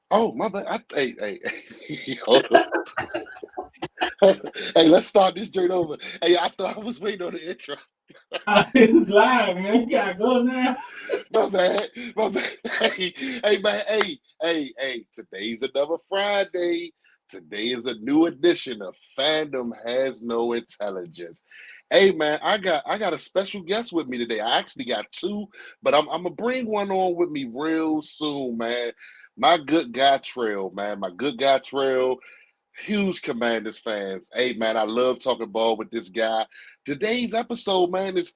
Oh, my bad. Hold on. Hey, let's start this joint over. Hey, I thought I was waiting on the intro. It's live, man. You gotta go now. My bad. My bad. Hey, man. Hey. Today's another Friday. Today is a new edition of Fandom Has No Intelligence. Hey, man, I got a special guest with me today. I actually got two, but I'm gonna bring one on with me real soon, man. My good guy Trail, man. My good guy Trail. Huge Commanders fans. Hey, man, I love talking ball with this guy. Today's episode, man, is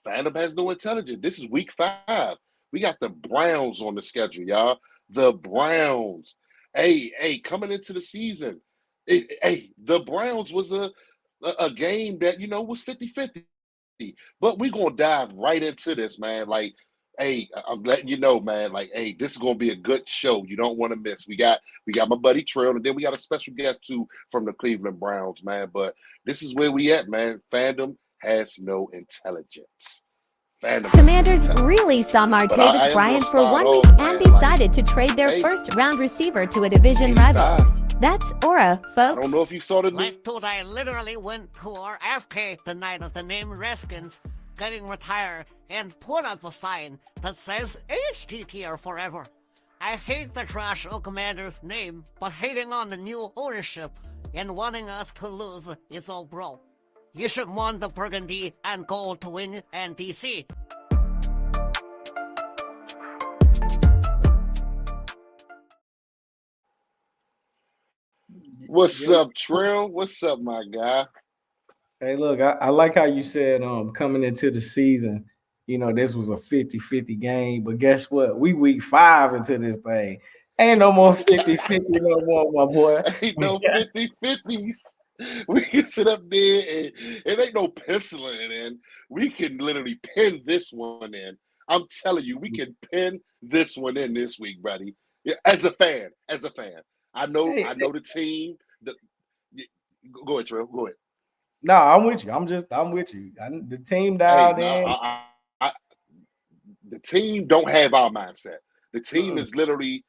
Phantom Has No Intelligence. This is week 5. We got the Browns on the schedule, y'all. The Browns. Coming into the season. The Browns was a game that, was 50-50. But we're going to dive right into this, man. I'm letting you know, man. This is going to be a good show. You don't want to miss. We got my buddy Trail, and then we got a special guest too from the Cleveland Browns, man. But this is where we at, man. Fandom has no intelligence. Commanders really saw Martavis Bryant for 1 week and decided to trade their first-round receiver to a division rival. That's Aura, folks. I don't know if you saw the news. Like, dude, I literally went to our FK the night of the name Redskins getting retired and put up a sign that says HTTR forever. I hate the trash of Commander's name, but hating on the new ownership and wanting us to lose is all bro. You should want the burgundy and gold to win NDC. What's up, Trail? What's up, my guy? Hey, look, I like how you said coming into the season, this was a 50-50 game. But guess what? We week 5 into this thing. Ain't no more 50-50 no more, my boy. Ain't no 50-50s. We can sit up there and it ain't no penciling it in. We can literally pin this one in. I'm telling you, we can pin this one in this week, buddy. Yeah, as a fan. I know the team. Go ahead, Trey. Go ahead. No, I'm with you. I'm with you. The team dialed in. The team don't have our mindset. The team is literally,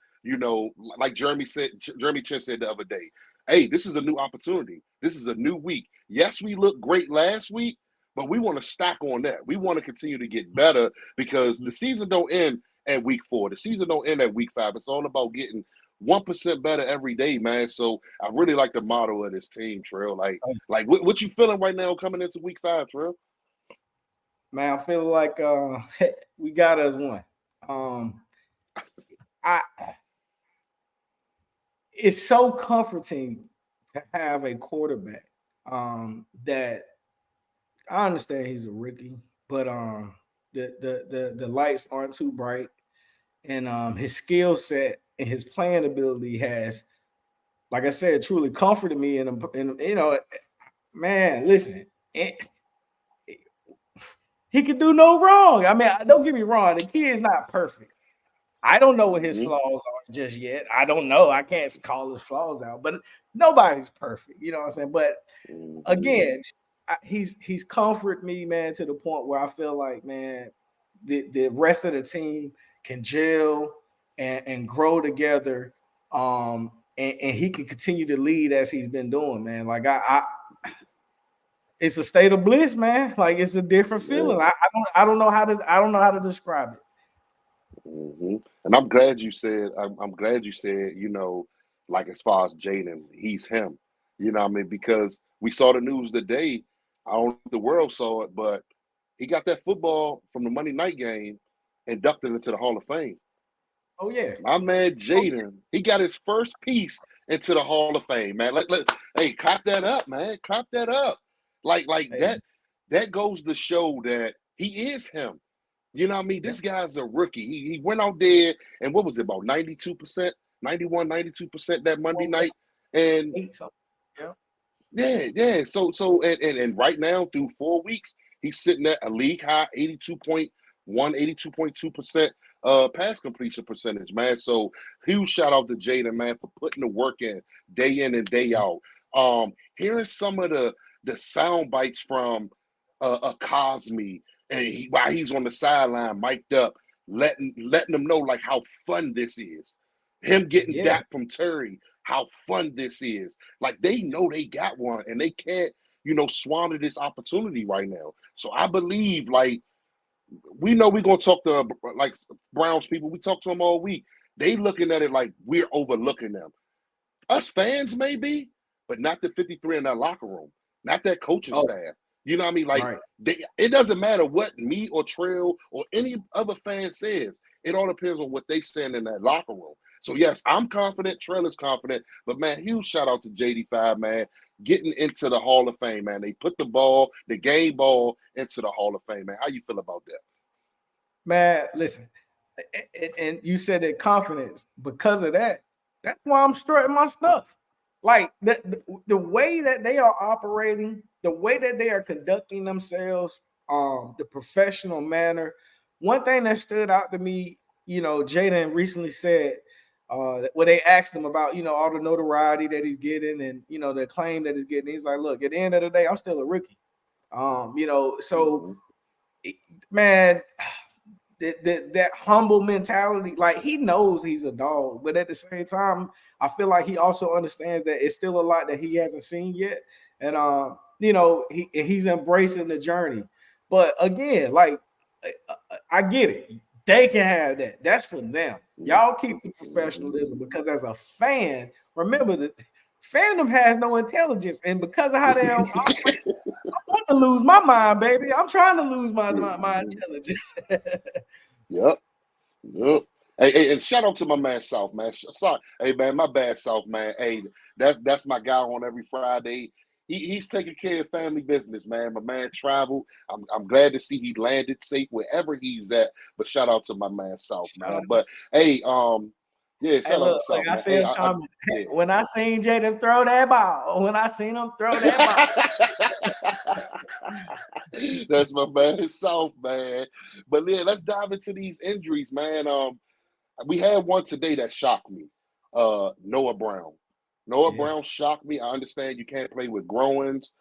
like Jeremy Chin said the other day. Hey, this is a new opportunity. This is a new week. Yes, we looked great last week, but we want to stack on that. We want to continue to get better because the season don't end at week 4. The season don't end at week 5. It's all about getting 1% better every day, man. So I really like the motto of this team, Trail. What you feeling right now coming into week 5, Trail? Man, I feel like we got us one. It's so comforting to have a quarterback that I understand he's a rookie, but the lights aren't too bright, and his skill set and his playing ability has, like I said, truly comforted me. And man, listen, he could do no wrong. I mean, don't get me wrong, the kid is not perfect. I don't know what his flaws are just yet. I don't know. I can't call his flaws out, but nobody's perfect. You know what I'm saying? But again, he's comforted me, man, to the point where I feel like, man, the rest of the team can gel and grow together. And he can continue to lead as he's been doing, man. Like it's a state of bliss, man. Like it's a different feeling. I don't know how to describe it. Mm-hmm. And I'm glad you said, like as far as Jaden, he's him. You know what I mean? Because we saw the news today. I don't know if the world saw it, but he got that football from the Monday night game inducted into the Hall of Fame. Oh, yeah. My man Jaden, he got his first piece into the Hall of Fame, man. Hey, clap that up, man. Clap that up. That goes to show that he is him. You know what I mean? This guy's a rookie. He went out there and what was it, about 92%, 91, 92% that Monday night. And yeah. So and right now through 4 weeks, he's sitting at a league high 82.1, 82.2% pass completion percentage, man. So huge shout out to Jaden, man, for putting the work in and day out. Hearing some of the sound bites from Cosme, and while he's on the sideline, mic'd up, letting them know like how fun this is. Him getting Yeah. that from Terry, how fun this is. Like they know they got one and they can't, squander this opportunity right now. So I believe like we know we're gonna talk to like Browns people. We talk to them all week. They looking at it like we're overlooking them. Us fans maybe, but not the 53 in that locker room, not that coaching staff. You know what I mean? Like it doesn't matter what me or Trail or any other fan says. It all depends on what they saying in that locker room. So yes, I'm confident. Trail is confident. But man, huge shout out to JD5, man, getting into the Hall of Fame, man. They put the game ball into the Hall of Fame, man. How you feel about that? Man, listen, and you said that confidence. Because of that, that's why I'm strutting my stuff. Like the way that they are operating, the way that they are conducting themselves, the professional manner. One thing that stood out to me, Jaden recently said, where they asked him about, all the notoriety that he's getting and, the acclaim that he's getting. He's like, look, at the end of the day, I'm still a rookie. So, man, that humble mentality, like he knows he's a dog, but at the same time, I feel like he also understands that it's still a lot that he hasn't seen yet, and he's embracing the journey. But again, like I get it, they can have that. That's for them. Y'all keep the professionalism because as a fan, remember that fandom has no intelligence, and because of how they operate, I want to lose my mind, baby. I'm trying to lose my intelligence. Yep. Hey, and shout out to my man Souf, man. Sorry, hey man, my bad, Souf, man. Hey, that's my guy on every Friday. He's taking care of family business, man. My man traveled. I'm glad to see he landed safe wherever he's at. But shout out to my man Souf, man. But hey, yeah, shout out to Souf, I man. see a comment. When I seen Jaden throw that ball, That's my man Souf, man. But yeah, let's dive into these injuries, man. We had one today that shocked me. Noah Brown. Noah Brown shocked me. I understand you can't play with groins,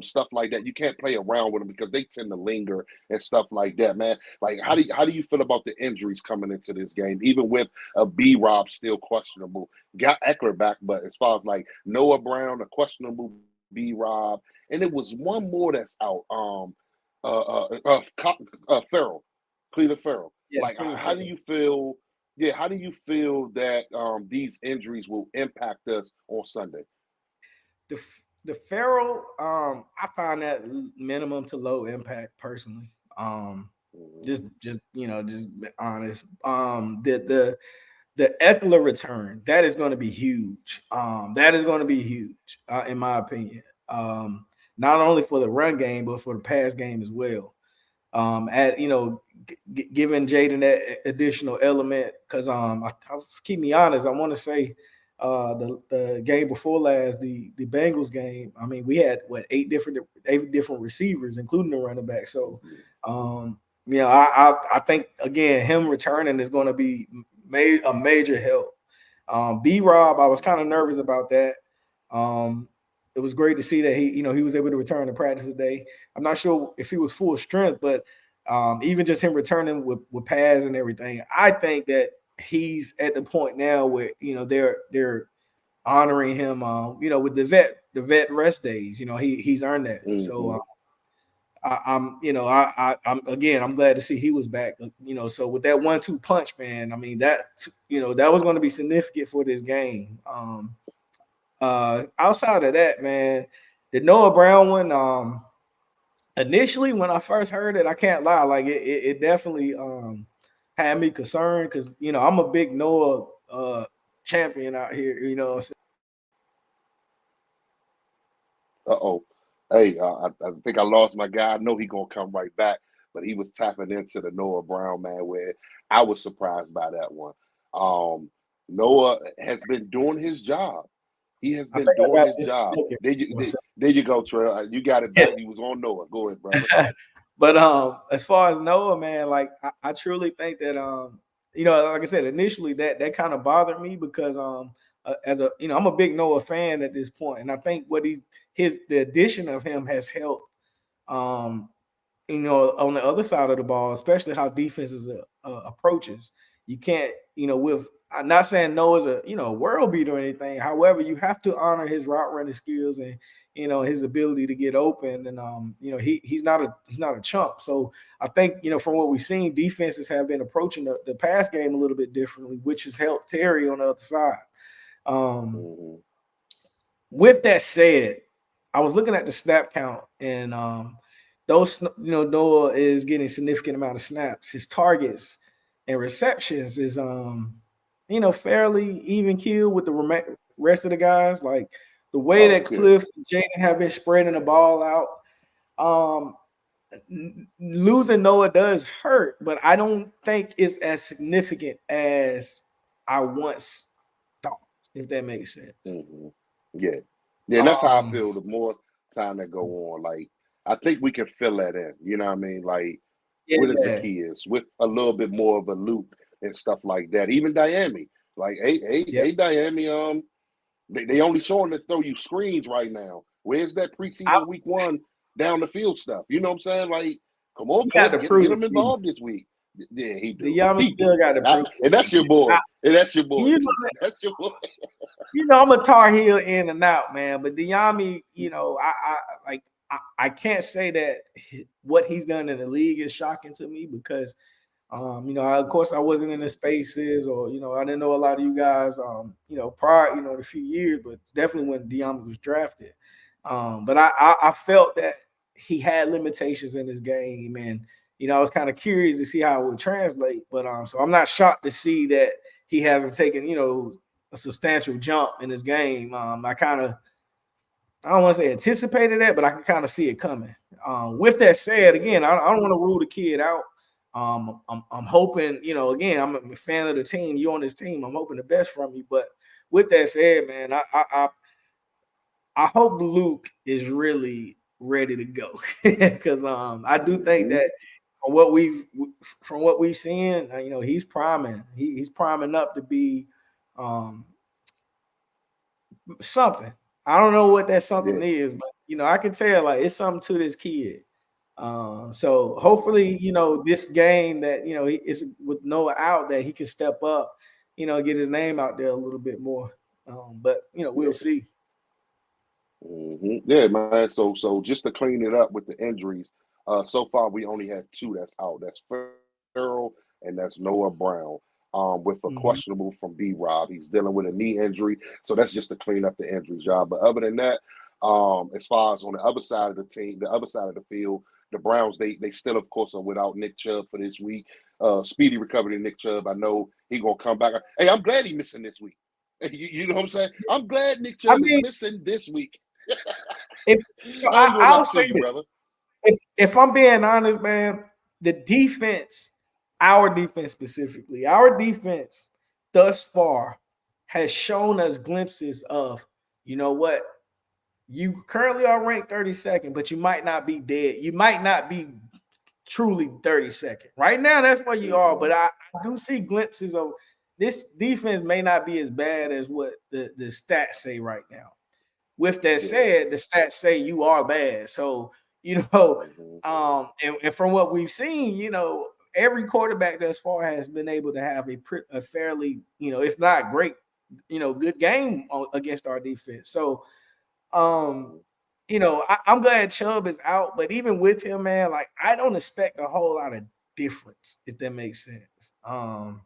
stuff like that. You can't play around with them because they tend to linger and stuff like that, man. Like, how do you feel about the injuries coming into this game? Even with a B-Rob still questionable, got Eckler back, but as far as like Noah Brown, a questionable B-Rob, and it was one more that's out. Farrell, Cleveland Farrell. Yeah, like, how do you feel? Yeah, how do you feel that these injuries will impact us on Sunday? The Farrell, I find that minimum to low impact personally. Just just be honest. The Eckler return, that is going to be huge. That is going to be huge, in my opinion. Not only for the run game, but for the pass game as well. At giving Jaden that additional element, because I keep me honest, I want to say the game before last, the Bengals game. I mean, we had eight different receivers, including the running back. So, I think again, him returning is going to be a major help. B Rob, I was kind of nervous about that. It was great to see that he was able to return to practice today. I'm not sure if he was full strength, but even just him returning with pads and everything, I think that he's at the point now where they're honoring him, with the vet rest days. He's earned that. Mm-hmm. So I'm glad to see he was back. So with that 1-2 punch, man, I mean that was going to be significant for this game. Outside of that, man, the Noah Brown one, initially when I first heard it, I can't lie, like it definitely had me concerned because I'm a big Noah champion out here. Uh-oh. Hey, I think I lost my guy. I know he's gonna come right back, but he was tapping into the Noah Brown, man, where I was surprised by that one. Noah has been doing his job. He has been doing his job. There you go, Trey. You got it back. He was on Noah. Go ahead, brother. But as far as Noah, man, like I truly think that like I said, initially that kind of bothered me because as a I'm a big Noah fan at this point, and I think the addition of him has helped on the other side of the ball, especially how defenses approaches, you can't, with I'm not saying Noah's a world beater or anything. However, you have to honor his route running skills and his ability to get open. And he's not a chump. So I think from what we've seen, defenses have been approaching the pass game a little bit differently, which has helped Terry on the other side. With that said, I was looking at the snap count, and those Noah is getting a significant amount of snaps. His targets and receptions is fairly even keel with the rest of the guys. Like the way that Cliff and Jaden have been spreading the ball out. Losing Noah does hurt, but I don't think it's as significant as I once thought, if that makes sense. Yeah, and that's how I feel. The more time that go on, like I think we can fill that in. You know what I mean? Like with Zacchaeus, with a little bit more of a loop and stuff like that. Even Diami, like hey, Diami, they only showing to throw you screens right now. Where's that preseason week 1 down the field stuff? You know what I'm saying? Like, come on, Cliff, get him involved this week. Yeah, he do. Diami still got to prove. And that's your boy. That's your boy. That's your boy. I'm a Tar Heel in and out, man. But Diami, I can't say that what he's done in the league is shocking to me because, of course, I wasn't in the spaces or, I didn't know a lot of you guys, prior, a few years, but definitely when Diami was drafted. But I felt that he had limitations in his game, and I was kind of curious to see how it would translate. But so I'm not shocked to see that he hasn't taken, a substantial jump in his game. I don't want to say anticipated that, but I can kind of see it coming. With that said, again, I don't want to rule the kid out. I'm hoping, again, I'm a fan of the team. You on this team, I'm hoping the best from you. But with that said, man, I hope Luke is really ready to go because I do think that from what we've seen, he's priming. He's priming up to be something. I don't know what that something is, but I can tell like it's something to this kid. So hopefully, this game that is with Noah out that he can step up, get his name out there a little bit more. But we'll see. Yeah, man. So just to clean it up with the injuries, so far we only had 2 that's out. That's Farrell and that's Noah Brown. With a questionable from B-Rob. He's dealing with a knee injury. So that's just to clean up the injuries, y'all. But other than that, as far as on the other side of the team, the other side of the field, the Browns, they still, of course, are without Nick Chubb for this week. Speedy recovery to Nick Chubb. I know he's going to come back. Hey, I'm glad he's missing this week. You know what I'm saying? I'm glad Nick Chubb is missing this week. I'll say you, brother. If I'm being honest, man, the defense, our defense specifically, our defense thus far has shown us glimpses of, what, you currently are ranked 32nd, but you might not be dead. You might not be truly 32nd. Right now, that's where you are, but I do see glimpses of this defense may not be as bad as what the stats say right now. With that said, the stats say you are bad. So, and from what we've seen, every quarterback thus far has been able to have a fairly, if not great, good game against our defense. So, I'm glad Chubb is out, but even with him, man, like I don't expect a whole lot of difference, if that makes sense. Our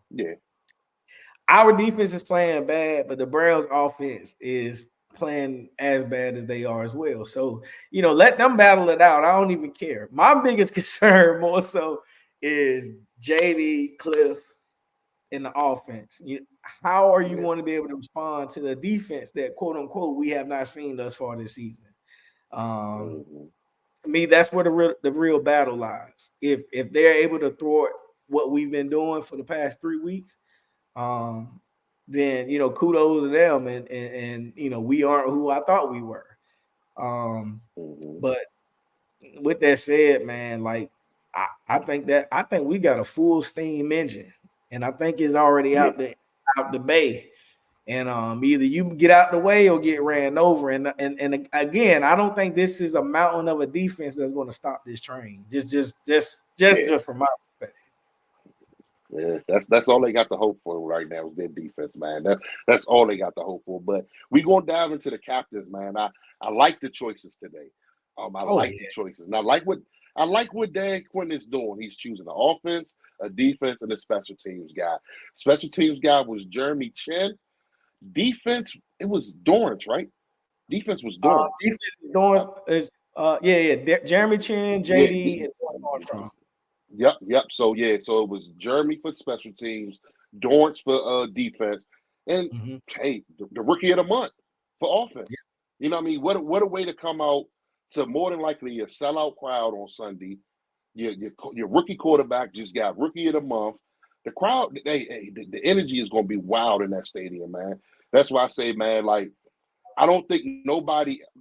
defense is playing bad, but the Browns offense is playing as bad as they are as well. So, let them battle it out. I don't even care. My biggest concern more so is JD, Cliff, in the offense. How are you going to be able to respond to the defense that, quote unquote, we have not seen thus far this season? For me, that's where the real battle lies. If they're able to thwart what we've been doing for the past 3 weeks, then kudos to them, and we aren't who I thought we were. But with that said, man, like I think we got a full steam engine, and I think it's already out the bay. And either you get out the way or get ran over. And again, I don't think this is a mountain of a defense that's going to stop this train. Just from my perspective. Yeah, that's all they got to hope for right now is their defense, man. That's all they got to hope for. But we gonna dive into the captains, man. I like the choices today. I like the choices, and I like what Dan Quinn is doing. He's choosing an offense, a defense, and a special teams guy. Special teams guy was Jeremy Chin. Defense, it was Dorrance, right? Defense was Dorrance. Defense is Dorrance is Jeremy Chin, JD, and Armstrong. Yep. So it was Jeremy for special teams, Dorrance for defense, and hey, the rookie of the month for offense. Yeah. You know what I mean? What a way to come out to more than likely a sellout crowd on Sunday. Your rookie quarterback just got rookie of the month. The crowd, the energy is going to be wild in that stadium, man. That's why I say, man, like, I don't think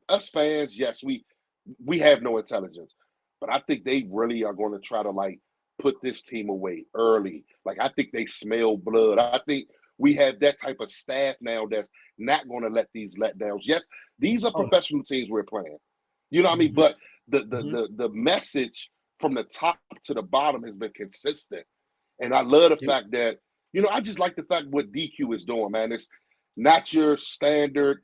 us fans, yes, we have no intelligence, but I think they really are going to try to like put this team away early. Like, I think they smell blood. I think we have that type of staff now that's not going to let these letdowns. Yes, these are professional teams we're playing. You know what I mean? But the message from the top to the bottom has been consistent. And I love the fact that, I just like the fact what DQ is doing, man. It's not your standard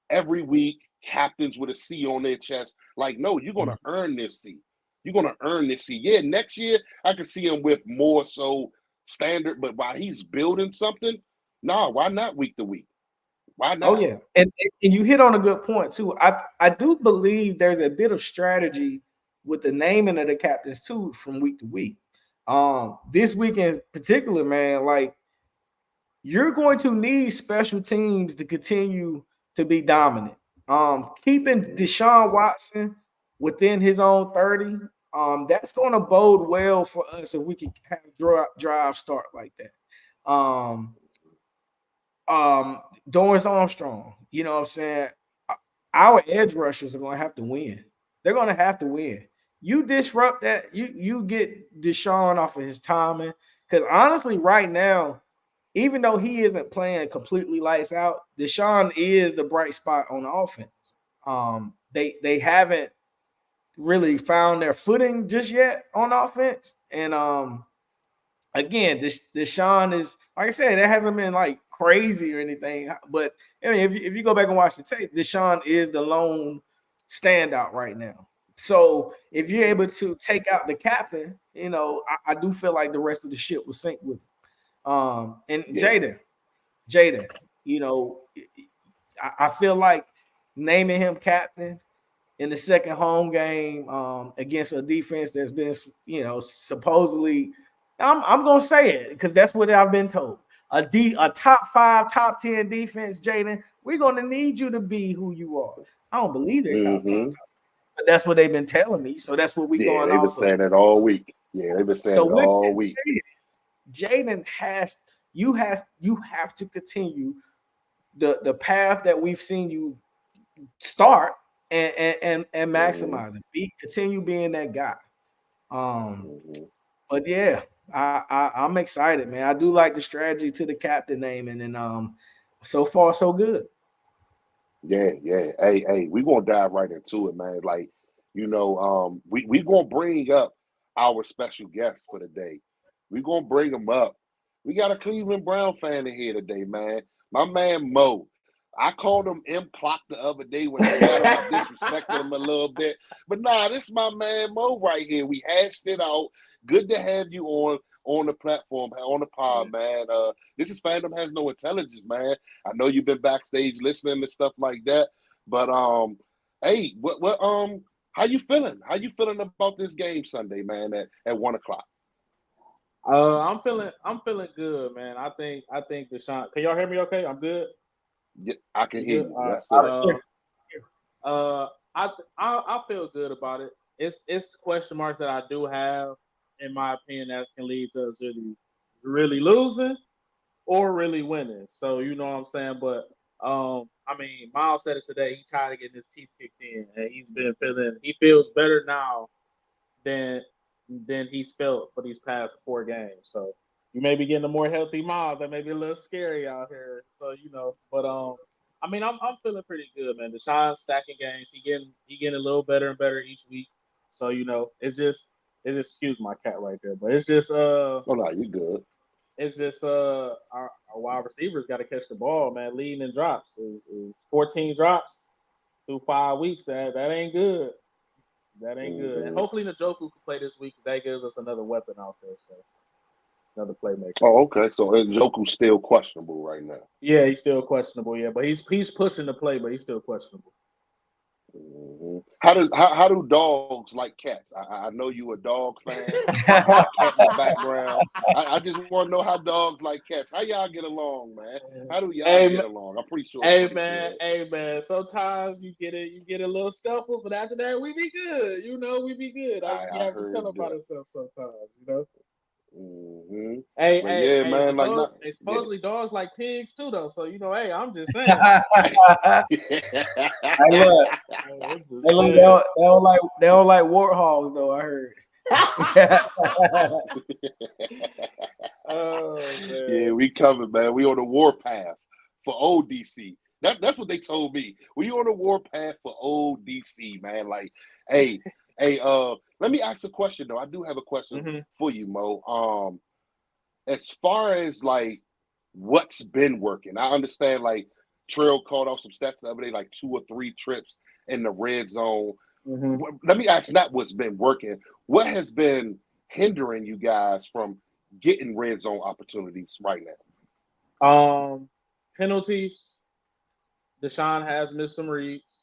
every week captains with a C on their chest. Like, no, you're going to earn this C. You're going to earn this C. Yeah, next year I can see him with more so standard, but while he's building something, why not week to week? Why not? Oh, yeah. And you hit on a good point, too. I do believe there's a bit of strategy with the naming of the captains, too, from week to week. This week in particular, man, like, you're going to need special teams to continue to be dominant. Keeping Deshaun Watson within his own 30, that's going to bode well for us if we can have drive start like that. Dorrance Armstrong, you know what I'm saying? Our edge rushers are going to have to win. They're going to have to win. You disrupt that, you get Deshaun off of his timing. Because honestly, right now, even though he isn't playing completely lights out, Deshaun is the bright spot on the offense. They haven't really found their footing just yet on offense. And again, Deshaun is, like I said, it hasn't been like crazy or anything. But I mean, if you go back and watch the tape, Deshaun is the lone standout right now. So if you're able to take out the captain, I do feel like the rest of the ship will sink with him. And Jaden, I feel like naming him captain in the second home game against a defense that's been, supposedly, I'm gonna say it because that's what I've been told. A top 5, top 10 defense, Jaden. We're gonna need you to be who you are. I don't believe they're top 5, but that's what they've been telling me. So that's what we're going off. They've been saying it all week. Yeah, they've been saying it all week. Jaden you have to continue the path that we've seen you start and maximize it. Continue being that guy. But yeah, I'm excited, man. I do like the strategy to the captain name, and then so far so good. Yeah. Hey, we're gonna dive right into it, man. Like, we gonna bring up our special guest for the day. We're gonna bring him up. We got a Cleveland Brown fan in here today, man. My man Mo. I called him M-Plot the other day when I got him. I disrespected him a little bit. But this is my man Mo right here. We hashed it out. Good to have you on the platform, on the pod, man. This is Fandom Has No Intelligence, man. I know you've been backstage listening to stuff like that. But hey, what how you feeling? How you feeling about this game Sunday, man, at 1:00? I'm feeling good, man. I think Deshaun. Can y'all hear me okay? I'm good. Yeah, I can hear you. Yes, I feel good about it. It's question marks that I do have, in my opinion, that can lead to us really losing or really winning. So you know what I'm saying. But I mean, Miles said it today. He tired of getting his teeth kicked in, and he feels better now than he's felt for these past 4 games. So you may be getting a more healthy Miles. That may be a little scary out here. So but I mean, I'm feeling pretty good, man. Deshaun's stacking games. He getting a little better and better each week. So it's just excuse my cat right there, but it's just Oh no, you good. it's just our wide receivers got to catch the ball, man. Leading in drops is 14 drops through 5 weeks. That ain't good. That ain't good. And hopefully Njoku can play this week because that gives us another weapon out there. So another playmaker. Oh, okay. So Njoku's still questionable right now. Yeah, he's still questionable. Yeah, but he's pushing the play, but he's still questionable. Mm-hmm. How do dogs like cats? I know you a dog fan. Cat in the background. I just want to know how dogs like cats. How y'all get along, man? How do y'all get along? I'm pretty sure. Hey man. Sometimes you get a little scuffle, but after that we be good. We be good. You have to tell about ourselves sometimes. Mm-hmm. Hey, man. Supposedly dogs like pigs too, though. So hey, I'm just saying. Hey, look, they don't like warthogs though. I heard. Oh man. Yeah, we coming, man. We on the war path for old DC. That's what they told me. We on the war path for old DC, man. Like, hey, let me ask a question though. I do have a question for you, Mo. As far as like what's been working, I understand like Trail called off some stats the other day, like 2 or 3 trips in the red zone. Let me ask not what's been working. What has been hindering you guys from getting red zone opportunities right now? Penalties. Deshaun has missed some reads.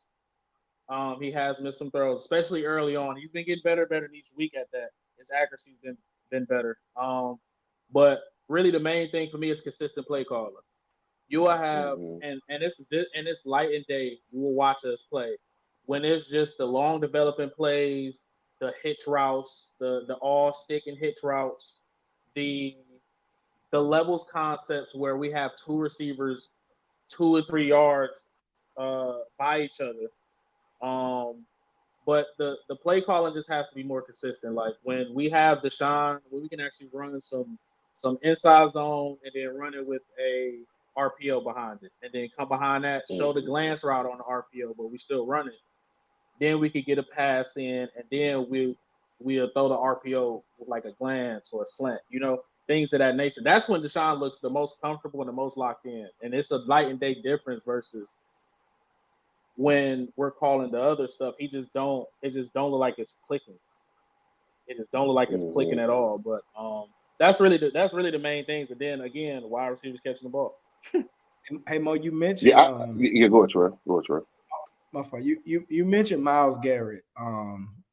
He has missed some throws, especially early on. He's been getting better each week at that. His accuracy's been better. But really the main thing for me is consistent play calling. You will have and it's light and day, you will watch us play. When it's just the long developing plays, the hitch routes, the all stick and hitch routes, the levels concepts where we have 2 receivers 2 or 3 yards by each other. But the play calling just has to be more consistent. Like when we have Deshaun, when we can actually run some inside zone and then run it with a RPO behind it, and then come behind that, show the glance route on the RPO, but we still run it. Then we could get a pass in, and then we'll throw the RPO with like a glance or a slant, things of that nature. That's when Deshaun looks the most comfortable and the most locked in, and it's a night and day difference versus when we're calling the other stuff. It just don't look like it's clicking. It just don't look like it's clicking at all. But that's really the main things. And then again, wide receivers catching the ball. Hey Mo, you mentioned go ahead, Trey. My fault. You mentioned Myles Garrett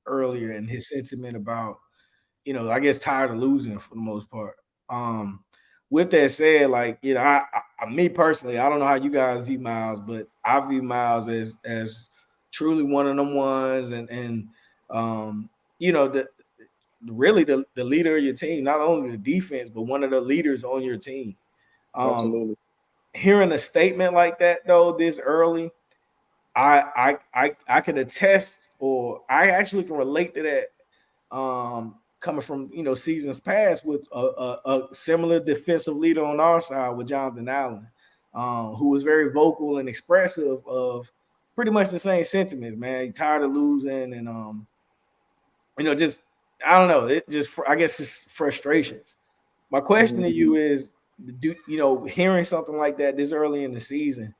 earlier and his sentiment about I guess tired of losing for the most part. With that said, like I me personally, I don't know how you guys view Myles, but I view Myles as truly one of them ones, and really the leader of your team, not only the defense, but one of the leaders on your team. Absolutely. Hearing a statement like that though this early, I can attest, or I actually can relate to that. Coming from seasons past with a similar defensive leader on our side with Jonathan Allen, who was very vocal and expressive of pretty much the same sentiments. Man, he tired of losing, and just I don't know. It just I guess just frustrations. My question to you is, hearing something like that this early in the season,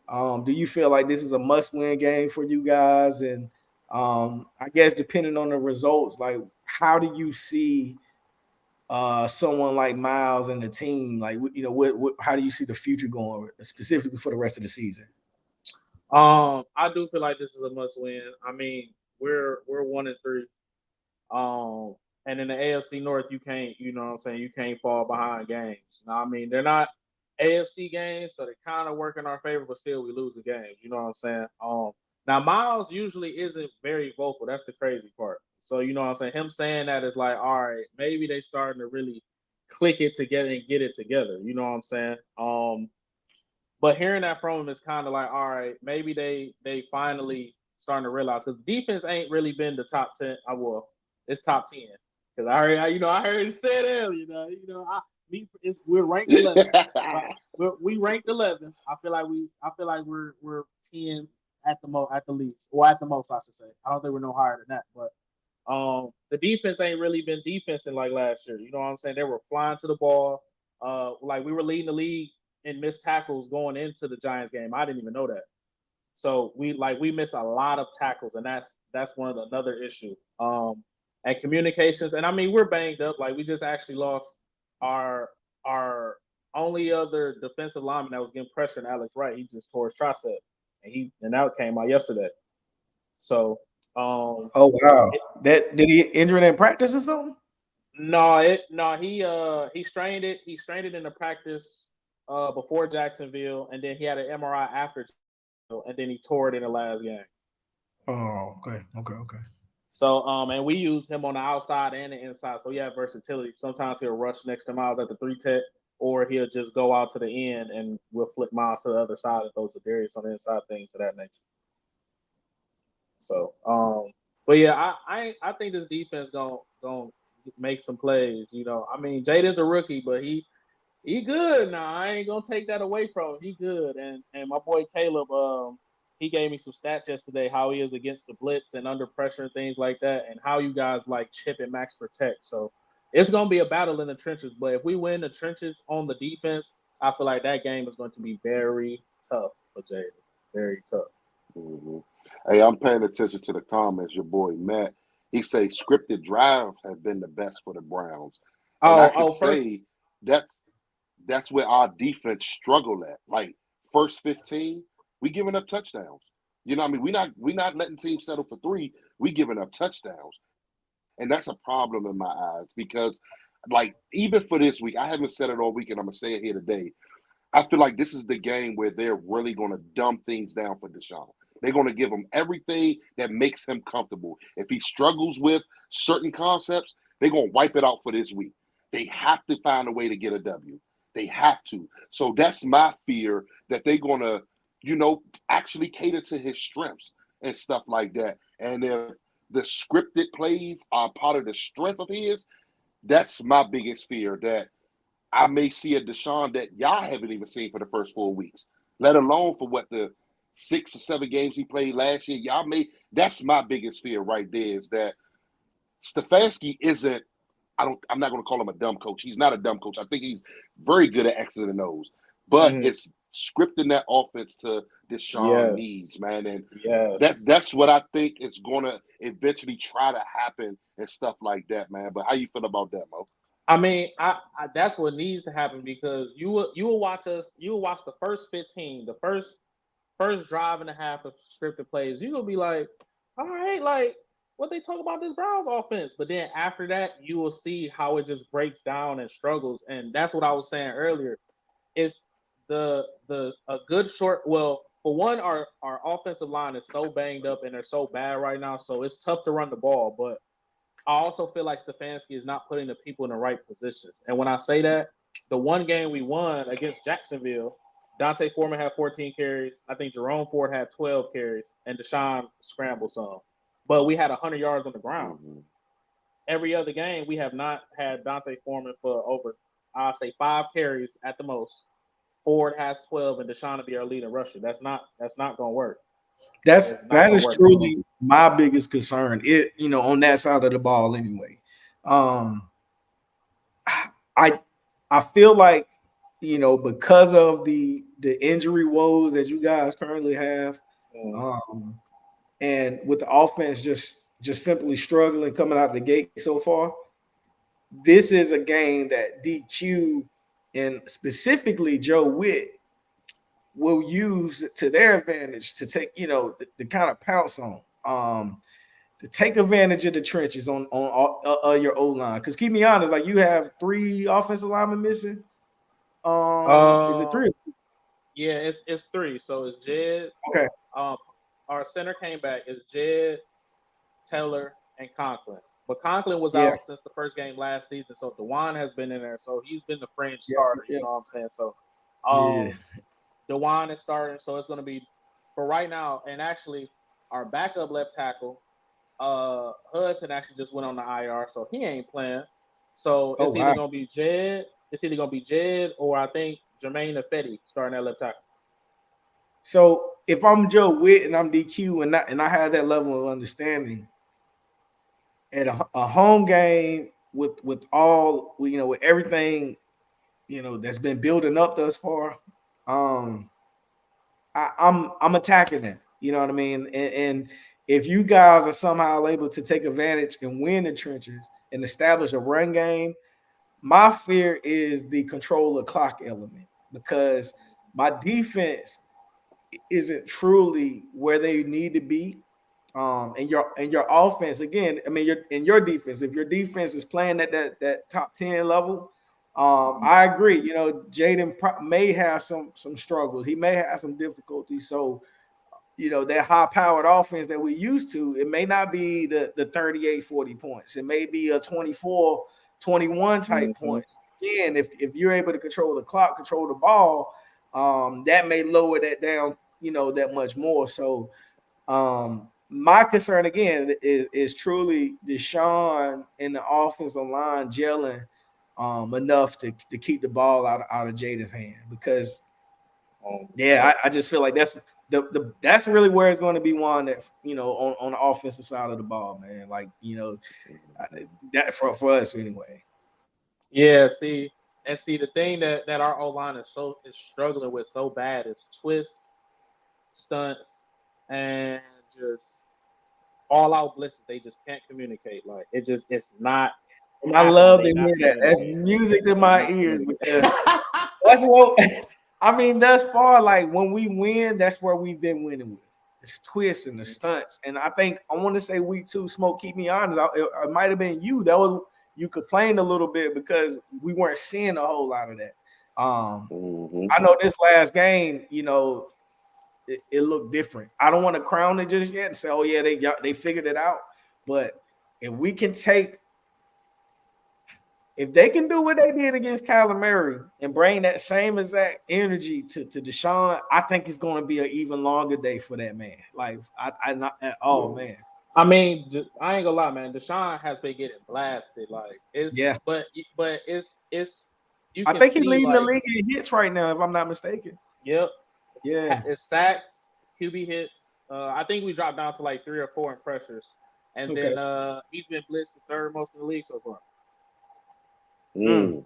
do you feel like this is a must-win game for you guys? And I guess depending on the results, like how do you see someone like Myles and the team? Like how do you see the future going specifically for the rest of the season? I do feel like this is a must-win. I mean, we're 1-3. And in the AFC North, you can't, you can't fall behind games. I mean, they're not AFC games, so they kind of work in our favor, but still we lose the games. You know what I'm saying? Now Myles usually isn't very vocal. That's the crazy part. So you know what I'm saying? Him saying that is like, all right, maybe they starting to really click it together and get it together. You know what I'm saying? But hearing that from him is kind of like, all right, maybe they finally starting to realize, because defense ain't really been the top 10. It's top 10. Because I heard you said earlier, we're ranked 11. We ranked 11. I feel like we're 10 at the least, or at the most, I should say. I don't think we're no higher than that. But the defense ain't really been defensing like last year. You know what I'm saying? They were flying to the ball. Like we were leading the league in missed tackles going into the Giants game. I didn't even know that. So we missed a lot of tackles, and that's another issue. And communications, and I mean we're banged up. Like we just actually lost our only other defensive lineman that was getting pressure, and Alex Wright. He just tore his tricep, and that came out yesterday. So, oh wow, that did he injure it in practice or something? No, he strained it. He strained it in the practice before Jacksonville, and then he had an MRI after, and then he tore it in the last game. Oh, okay. So, and we used him on the outside and the inside, so he had versatility. Sometimes he'll rush next to Miles at the 3 tech, or he'll just go out to the end and we'll flip Miles to the other side and throw to Darius on the inside, things of that nature. So, but yeah, I think this defense gonna make some plays. You know, I mean, Jaden's a rookie, but he good now. I ain't gonna take that away from him. He good, and my boy Caleb, he gave me some stats yesterday, how he is against the blitz and under pressure and things like that, and how you guys like chip and max protect. So it's going to be a battle in the trenches. But if we win the trenches on the defense, I feel like that game is going to be very tough for Jaden. Very tough. Mm-hmm. Hey, I'm paying attention to the comments. Your boy Matt, he say scripted drives have been the best for the Browns. And I can say that's where our defense struggled at. Like first 15. We giving up touchdowns. You know what I mean? We not letting teams settle for 3. We giving up touchdowns. And that's a problem in my eyes because, like, even for this week, I haven't said it all week, and I'm going to say it here today. I feel like this is the game where they're really going to dumb things down for Deshaun. They're going to give him everything that makes him comfortable. If he struggles with certain concepts, they're going to wipe it out for this week. They have to find a way to get a W. They have to. So that's my fear, that they're going to, actually cater to his strengths and stuff like that. And if the scripted plays are part of the strength of his, that's my biggest fear, that I may see a Deshaun that y'all haven't even seen for the first 4 weeks, let alone for what the 6 or 7 games he played last year. That's my biggest fear right there, is that Stefanski isn't, I'm not going to call him a dumb coach. He's not a dumb coach. I think he's very good at X's and O's, but it's scripting that offense to Deshaun needs, man. And that's what I think is going to eventually try to happen and stuff like that, man. But how you feel about that, Mo? I mean, I that's what needs to happen, because you will watch the first 15, the first drive and a half of scripted plays. You're going to be like, all right, like, what they talk about this Browns offense. But then after that, you will see how it just breaks down and struggles. And that's what I was saying earlier. It's a good short. Well, for one, our offensive line is so banged up and they're so bad right now, so it's tough to run the ball. But I also feel like Stefanski is not putting the people in the right positions. And when I say that, the one game we won against Jacksonville, Dante Foreman had 14 carries. I think Jerome Ford had 12 carries, and Deshaun scrambled some. But we had 100 yards on the ground. Mm-hmm. Every other game, we have not had Dante Foreman for over, I'll say, 5 carries at the most. Ford has 12, and Deshaun will be our leading rusher. That's not going to work. That is truly my biggest concern. On that side of the ball anyway. I feel like, because of the injury woes that you guys currently have, and with the offense just simply struggling coming out the gate so far, this is a game that DQ and specifically Joe Witt will use to their advantage to take, the kind of pounce on, to take advantage of the trenches on your O-line. Because keep me honest, like, you have 3 offensive linemen missing. Is it 3? Yeah, it's 3. So it's Jed. Okay. Our center came back. It's Jed, Taylor, and Conklin. But Conklin was out since the first game last season, so DeJuan has been in there. So he's been the fringe starter. You know what I'm saying? So DeJuan is starting, so it's going to be, for right now, and actually our backup left tackle, Hudson actually just went on the IR, so he ain't playing. So it's either going to be Jed, it's either gonna be Jed or I think Jermaine Ifedi starting at left tackle. So if I'm Joe Witt and I'm DQ and I have that level of understanding at a home game with all with everything that's been building up thus far, I'm attacking that. You know what I mean? And if you guys are somehow able to take advantage and win the trenches and establish a run game, my fear is the control of clock element because my defense isn't truly where they need to be. And your offense again. I mean, your defense. If your defense is playing at that top 10 level, I agree. Jaden may have some struggles. He may have some difficulties. So, that high-powered offense that we used to, it may not be the 38, 40 points. It may be a 24, 21 type points. Again, if you're able to control the clock, control the ball, that may lower that down, that much more. So, my concern again is truly Deshaun and the offensive line gelling enough to keep the ball out of Jaden's hand because I just feel like that's really where it's going to be one that on the offensive side of the ball, man. Like that for us anyway. Yeah, see the thing that our O line is struggling with so bad is twists, stunts, and just all out blitzes. They just can't communicate. Like it's not. And I love to hear that. That's music to my ears because that's what I mean. Thus far, like when we win, that's where we've been winning with. It's twists and the stunts. And I think I want to say week 2, Smoke, keep me honest. It might have been you. You complained a little bit because we weren't seeing a whole lot of that. I know this last game, it looked different. I don't want to crown it just yet and say, oh yeah, they figured it out. But if they can do what they did against Kyler Murray and bring that same exact energy to Deshaun, I think it's going to be an even longer day for that man. Like I not at all, man. I mean, I ain't gonna lie, man. Deshaun has been getting blasted. Like but it's. I think he's leading the league in hits right now, if I'm not mistaken. Yep. Yeah. It's sacks, QB hits. I think we dropped down to like 3 or 4 in pressures, and then he's been blitzed the 3rd most in the league so far. And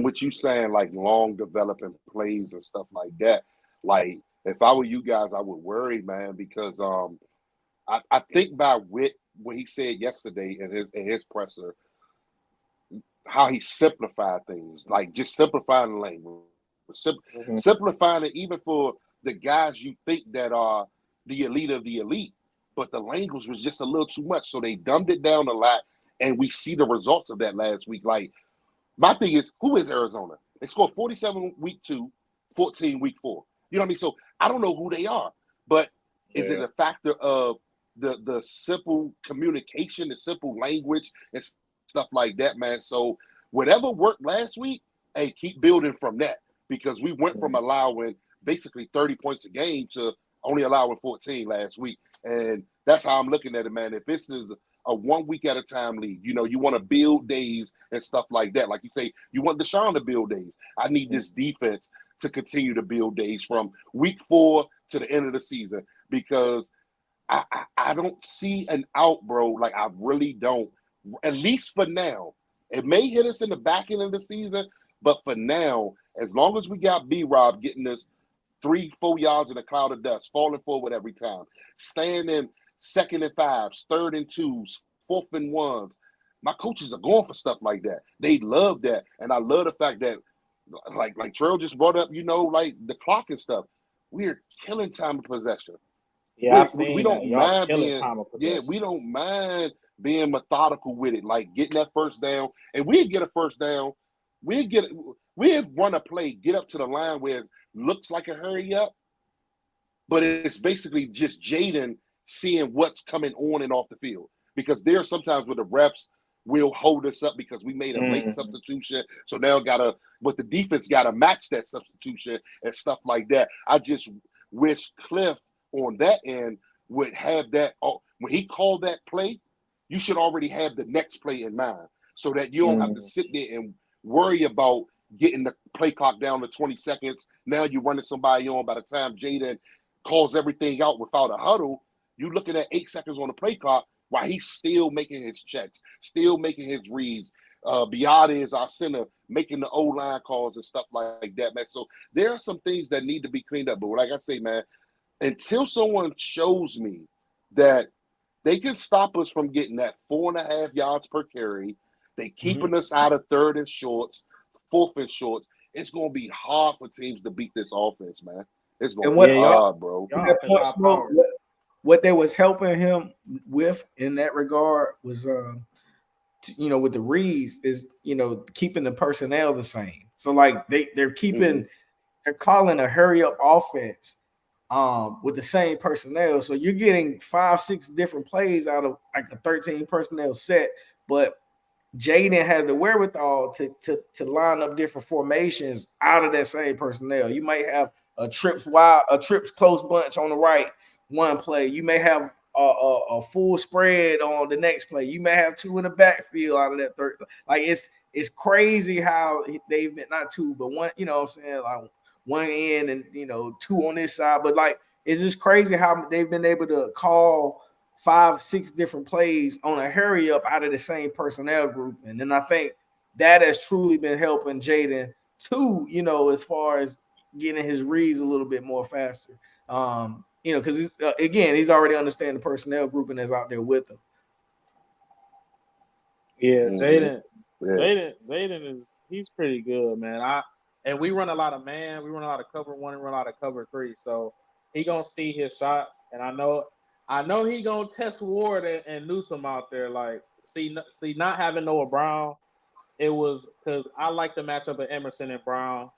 what you saying, like long developing plays and stuff like that. Like if I were you guys, I would worry, man, because I think by what he said yesterday in his presser, how he simplified things, like just simplifying the language, simplifying it even for the guys you think that are the elite of the elite, but the language was just a little too much, so they dumbed it down a lot. And we see the results of that last week. Like, my thing is, who is Arizona? They scored 47 week 2, 14 week 4. You know what I mean? So I don't know who they are. But is it a factor of the simple communication, the simple language, and stuff like that, man? So whatever worked last week, hey, keep building from that. Because we went from allowing basically 30 points a game to only allowing 14 last week. And that's how I'm looking at it, man. If this is a 1 week at a time league, you want to build days and stuff like that. Like you say, you want Deshaun to build days. I need this defense to continue to build days from week 4 to the end of the season because I don't see an out, bro. Like I really don't, at least for now. It may hit us in the back end of the season, but for now, as long as we got B-Rob getting us 3-4 yards in a cloud of dust, falling forward every time, staying in 2nd and 5s, 3rd and 2s, 4th and 1s. My coaches are going for stuff like that. They love that. And I love the fact that, like Terrell just brought up, like the clock and stuff. We're killing time of possession. Yeah, we don't mind we don't mind being methodical with it, like getting that first down. And we'd get a first down. We'd run a play, get up to the line where it looks like a hurry up, but it's basically just Jaden seeing what's coming on and off the field. Because there are sometimes where the refs will hold us up because we made a late substitution. So now but the defense got to match that substitution and stuff like that. I just wish Cliff on that end would have that. When he called that play, you should already have the next play in mind so that you don't have to sit there and worry about getting the play clock down to 20 seconds. Now you're running somebody on. By the time Jaden calls everything out without a huddle, you're looking at 8 seconds on the play clock while he's still making his checks, still making his reads. Biada is our center, making the O-line calls and stuff like that, man. So there are some things that need to be cleaned up. But like I say, man, until someone shows me that they can stop us from getting that 4.5 yards per carry, they keeping us out of 3rd and shorts, 4th and shorts, it's going to be hard for teams to beat this offense, man. It's going to be hard, bro. What they was helping him with in that regard was with the reads is keeping the personnel the same. So like they're keeping they're calling a hurry up offense with the same personnel. So you're getting 5-6 different plays out of like a 13 personnel set, but Jaden has the wherewithal to line up different formations out of that same personnel. You might have a trips close bunch on the right one play. You may have a full spread on the next play. You may have 2 in the backfield out of that third. Like it's crazy how they've been not 2, but 1. You know what I'm saying? Like 1 in and 2 on this side. But like it's just crazy how they've been able to call 5-6 different plays on a hurry up out of the same personnel group. And then I think that has truly been helping Jaden too, as far as getting his reads a little bit more faster. Because he's already understanding the personnel grouping that's out there with him. Yeah, Jaden he's pretty good, man. And we run a lot of man, we run a lot of cover 1, and run a lot of cover 3. So he gonna see his shots, and I know he gonna test Ward and Newsome out there. Like see not having Noah Brown, it was because I like the matchup of Emerson and Brown.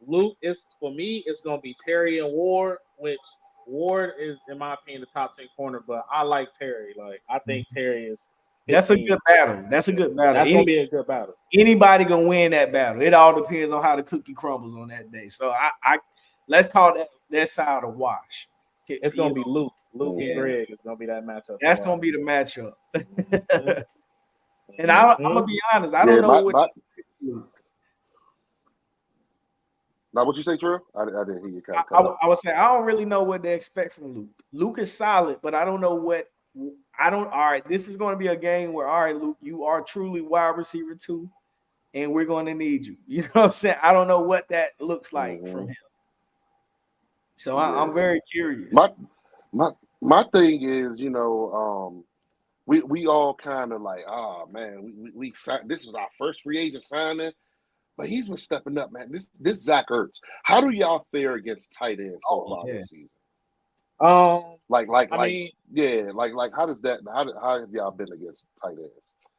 Luke is for me. It's gonna be Terry and Ward, which Ward is, in my opinion, the top 10 corner. But I like Terry. Like I think Terry is. That's a good battle. That's gonna be a good battle. Anybody gonna win that battle? It all depends on how the cookie crumbles on that day. So I let's call that side a wash. It's gonna be Luke. Luke and Greg is gonna be that matchup. That's gonna be the matchup. And I'm gonna be honest. I don't know what. Now, what you say, Drew? I didn't hear you. I was saying I don't really know what to expect from Luke. Luke is solid, but I don't know what. All right, this is going to be a game where, all right, Luke, you are truly wide receiver 2, and we're going to need you. You know what I'm saying? I don't know what that looks like from him. So I'm very curious. My thing is, we all kind of like, man, we signed, this was our first free agent signing, but he's been stepping up, man. This Zach Ertz. How do y'all fare against tight ends so far this season? How does that? How have y'all been against tight ends?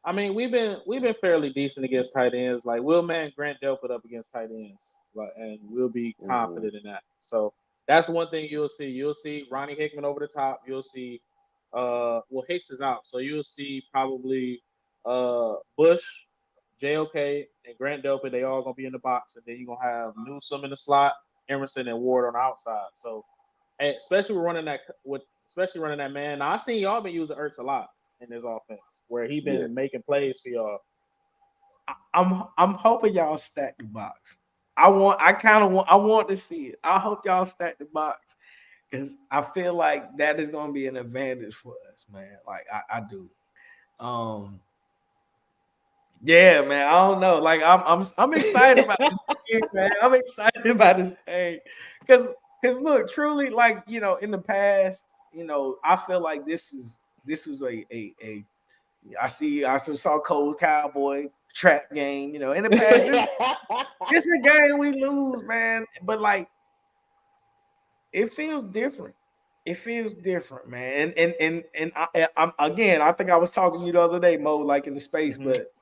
I mean, we've been fairly decent against tight ends. Like we'll man Grant Delpit up against tight ends, and we'll be confident in that. So that's one thing you'll see. You'll see Ronnie Hickman over the top. You'll see, Hicks is out, so you'll see probably Bush, JOK, and Grant Delpit. They all gonna be in the box, and then you're gonna have Newsome in the slot, Emerson and Ward on the outside. So. And especially running that man. Now I seen y'all been using Ertz a lot in this offense, where he been making plays for y'all. I'm hoping y'all stack the box. I want to see it. I hope y'all stack the box because I feel like that is going to be an advantage for us, man. Like I do. Yeah, man. I don't know. Like I'm excited about this game, man. I'm excited about this game because look, truly, like in the past, I feel like this was a I saw Cole's Cowboy trap game, in the past. This is a game we lose, man. But like, it feels different. It feels different, man. And I'm again, I think I was talking to you the other day, Mo, like in the space, but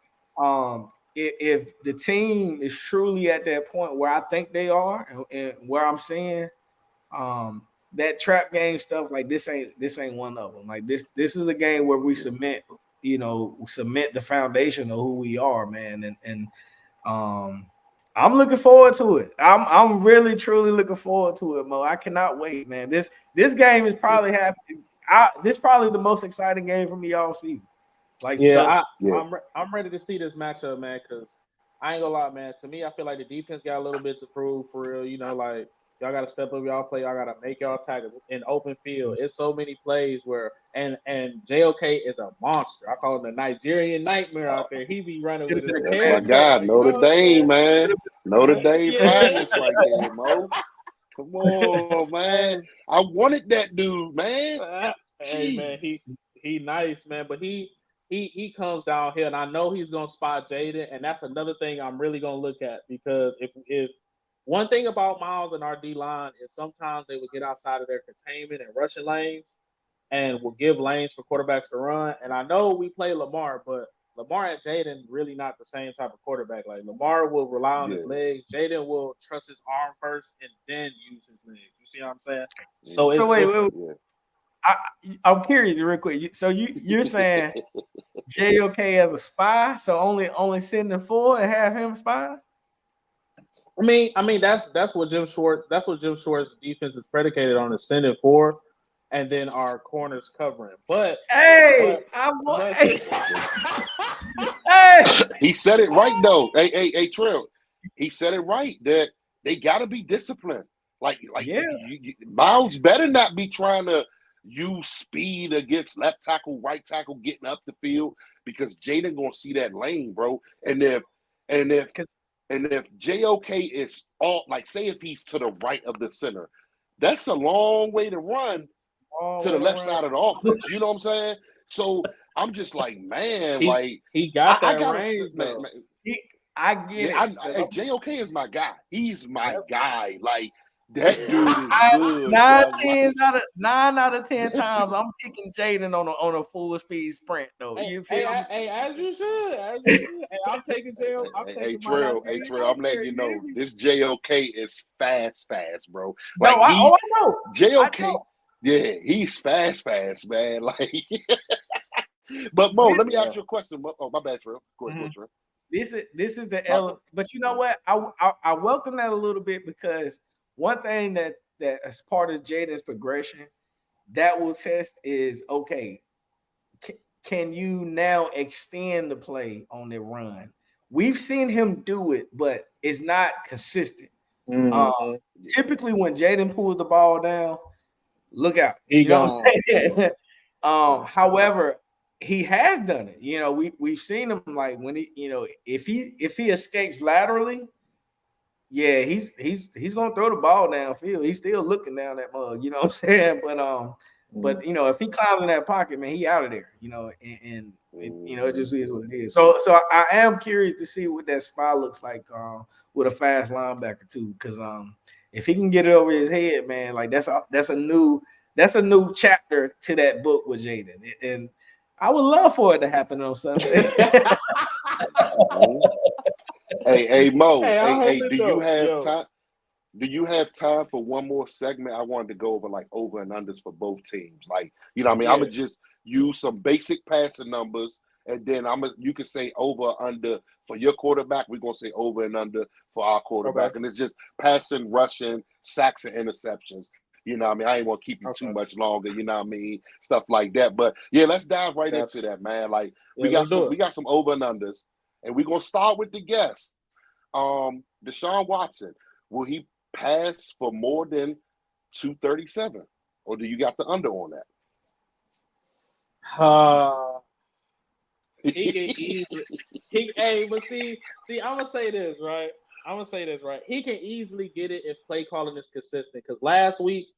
if the team is truly at that point where I think they are, and where I'm saying. That trap game stuff, like this ain't one of them. Like this is a game where we cement the foundation of who we are, man. And I'm looking forward to it. I'm really truly looking forward to it, Mo. I cannot wait, man. This game is probably happening. This is probably the most exciting game for me all season. Like I'm ready to see this matchup, man, because I ain't gonna lie, man. To me, I feel like the defense got a little bit to prove for real. You know, like y'all got to step up y'all play. Y'all got to make y'all tackles in open field. It's so many plays where and JOK is a monster. I call him the Nigerian nightmare out there. He be running with his That's head my guy, down. You know Notre what I'm saying? Dame, man. Notre Dame Yeah. finest right there, Mo. Come on, man. I wanted that dude, man. Hey man, Jeez. he nice, man, but he comes down here, and I know he's gonna spot Jaden, and that's another thing I'm really gonna look at because if one thing about Miles and our D line is sometimes they would get outside of their containment and rushing lanes, and will give lanes for quarterbacks to run. And I know we play Lamar, but Lamar and Jaden really not the same type of quarterback. Like Lamar will rely on his legs. Jaden will trust his arm first and then use his legs. You see what I'm saying? So So wait. Yeah. I'm curious, real quick. So you're saying JOK as a spy? So only sending 4 and have him spy? I mean that's what Jim Schwartz defense is predicated on, is sending 4 and then our corners covering. But hey, he said it right though. Hey, Trill. He said it right that they got to be disciplined. Like yeah. Miles better not be trying to use speed against left tackle, right tackle, getting up the field, because Jaden gonna see that lane, bro. And if JOK is all, like, say if he's to the right of the center, that's a long way to run to the left side of the offense. You know what I'm saying? So I'm just like, man, he got that gotta, range, man. I get it. JOK is my guy. He's my guy. Like, that dude is good. 9 out of 10 times, I'm picking Jaden on a full speed sprint though. You feel me? Hey, as you should. Hey, I'm taking Jail. Hey, Trill, I'm letting you know this JOK is fast, bro. Like, no, I know. JOK, yeah, he's fast, man. Like, but Mo, let me ask you a question. Oh, my bad, Trill. Go ahead, Trill. This is the element, but you know what? I welcome that a little bit, because one thing that as part of Jaden's progression that will test is, okay, can you now extend the play on the run? We've seen him do it, but it's not consistent. Typically, when Jaden pulls the ball down, look out. You know what I'm saying? However, he has done it. You know, we've seen him, like, when he, you know, if he escapes laterally, yeah, he's gonna throw the ball downfield. He's still looking down that mug, you know what I'm saying? But you know, if he climbs in that pocket, man, he out of there. You know, and you know, it just is what it is. So I am curious to see what that spy looks like with a fast linebacker too, because if he can get it over his head, man, like that's a new chapter to that book with Jaden, and I would love for it to happen on Sunday. Hey, Mo. Hey, do you have time? Do you have time for one more segment? I wanted to go over, like, over and unders for both teams. Like, you know what I mean? I'm gonna just use some basic passing numbers, and then you can say over under for your quarterback. We're gonna say over and under for our quarterback, and it's just passing, rushing, sacks, and interceptions. You know what I mean? I ain't want to keep you too much longer. You know what I mean? Stuff like that. But yeah, let's dive right into that, man. Like, we got some over and unders, and we're gonna start with the guest. Deshaun Watson, will he pass for more than 237, or do you got the under on that? He can easily. But see, I'm gonna say this right. He can easily get it if play calling is consistent. Because last week,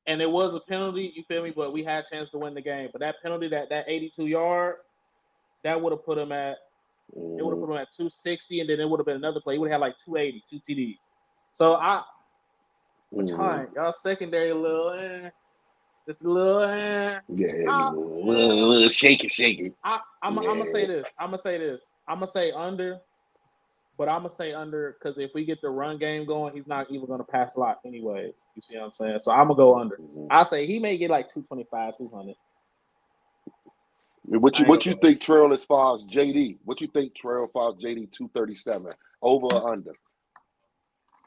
and it was a penalty, you feel me? But we had a chance to win the game. But that penalty, that 82-yard, that would have put him at. It would have put him at 260, and then it would have been another play. He would have had like 280, 2 TDs. So y'all secondary a little, just a little, yeah, a little shaky. I'm gonna say this. I'm gonna say under, but I'm gonna say under because if we get the run game going, he's not even gonna pass a lot anyways. You see what I'm saying? So I'm gonna go under. I say he may get like 225, 200. What you think, Trail, as far as JD? What you think, Trail, as far as JD 237? Over or under?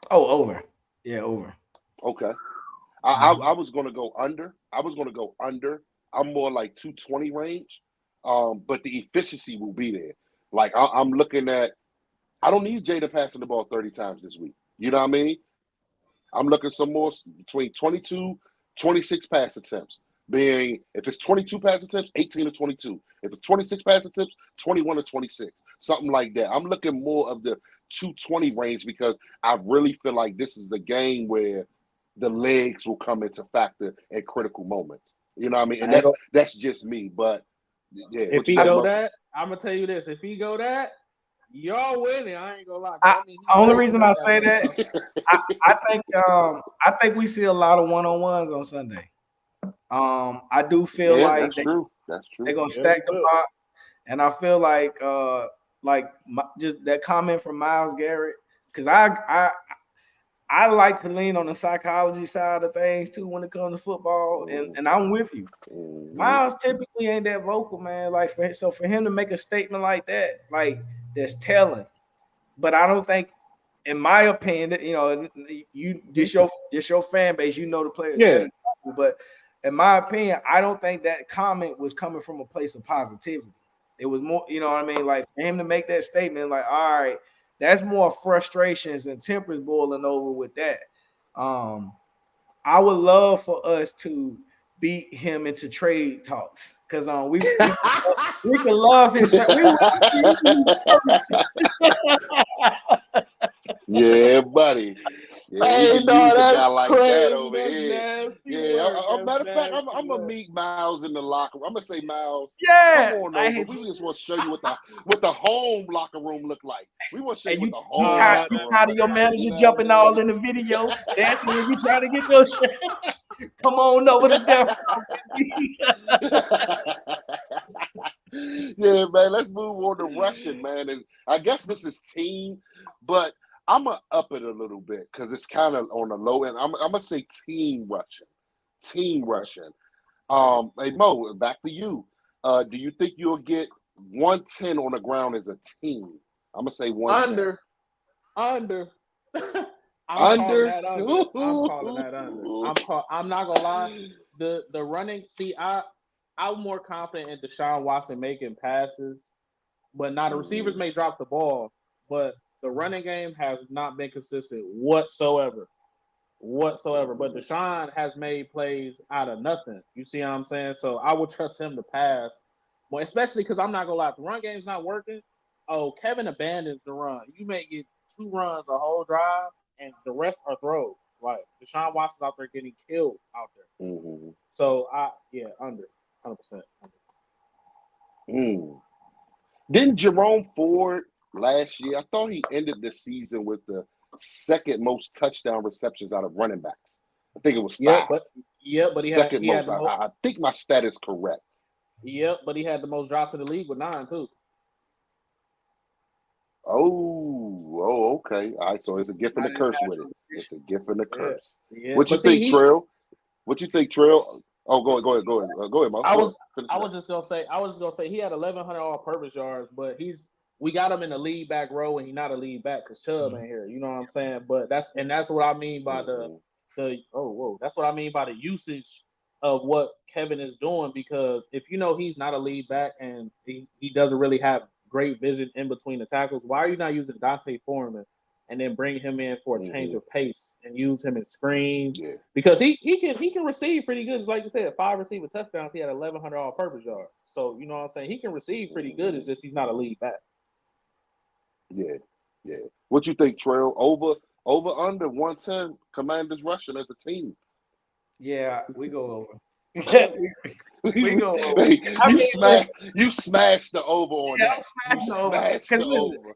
Oh, over. Yeah, over. Okay. I was gonna go under. I'm more like 220 range. But the efficiency will be there. Like, I'm looking at I don't need Jada passing the ball 30 times this week. You know what I mean? I'm looking some more between 22, 26 pass attempts. Being, if it's 22 pass attempts, 18 to 22. If it's 26 pass attempts, 21 to 26. Something like that. I'm looking more of the 220 range because I really feel like this is a game where the legs will come into factor at critical moments. You know what I mean? And that's just me. But yeah, if he go that, I'm gonna tell you this: if he go that, y'all winning. I ain't gonna lie. Only reason I say that, I think we see a lot of one-on-ones on Sunday. I do feel like that's true. They're gonna stack the box, and I feel like just that comment from Myles Garrett, because I like to lean on the psychology side of things too when it comes to football, and I'm with you. Myles typically ain't that vocal, man. Like so for him to make a statement like that, like that's telling. But I don't think, in my opinion, that this your fan base, you know the players better. But in my opinion, I don't think that comment was coming from a place of positivity. It was more, you know what I mean? Like for him to make that statement, like, all right, that's more frustrations and tempers boiling over with that. I would love for us to beat him into trade talks because we can love his. Yeah, buddy. Yeah, hey, we no, use a that's guy like crazy. that over that's here. Matter of fact, I'm gonna meet Myles in the locker room. I'm gonna say, Myles, come on over. We just want to show you what the home locker room look like. We want to show you what the home locker room. You tired of your manager jumping all in the video? That's when you trying to get your shit. Come on over to Jeff. Yeah, man. Let's move on to rushing, man. I guess this is team, but I'm gonna up it a little bit because it's kind of on the low end. I'm gonna say team rushing. Team rushing. Hey Mo, back to you. Do you think you'll get 110 on the ground as a team? I'm gonna say 110. Under. I'm calling that under. I'm not gonna lie. The running. See, I'm more confident in Deshaun Watson making passes, but now the receivers may drop the ball, but the running game has not been consistent whatsoever. But Deshaun has made plays out of nothing. You see what I'm saying? So I would trust him to pass. Well, especially because I'm not gonna lie, if the run game's not working, Kevin abandons the run. You may get 2 runs a whole drive, and the rest are throws. Like Deshaun Watson's out there getting killed out there. Mm-hmm. So under 100%. Didn't Jerome Ford last year? I thought he ended the season with the second most touchdown receptions out of running backs. I think it was 5. But he second had most. I think my stat is correct. Yep, but he had the most drops in the league with 9 too. Oh, okay. All right, so it's a gift and a curse with it. It's a gift and a curse. Yeah. What you think, Trill? What you think, Trill? Oh, go ahead. Go ahead, Mo. I was just gonna say he had 1,100 all-purpose yards, but we got him in the lead back row, and he's not a lead back because Chubb ain't here. You know what I'm saying? But that's what I mean by that's what I mean by the usage of what Kevin is doing, because if he's not a lead back and he doesn't really have great vision in between the tackles, why are you not using Dante Foreman and then bring him in for a change of pace and use him in screens? Yeah. Because he can receive pretty good. It's like you said, 5 receiver touchdowns. He had 1,100 all-purpose yards. So you know what I'm saying? He can receive pretty good. It's just he's not a lead back. Yeah. What you think, Trail? Over under 110 Commanders rushing as a team? Yeah, we go over. we go over. Hey, you smashed the over on that. You smashed the over.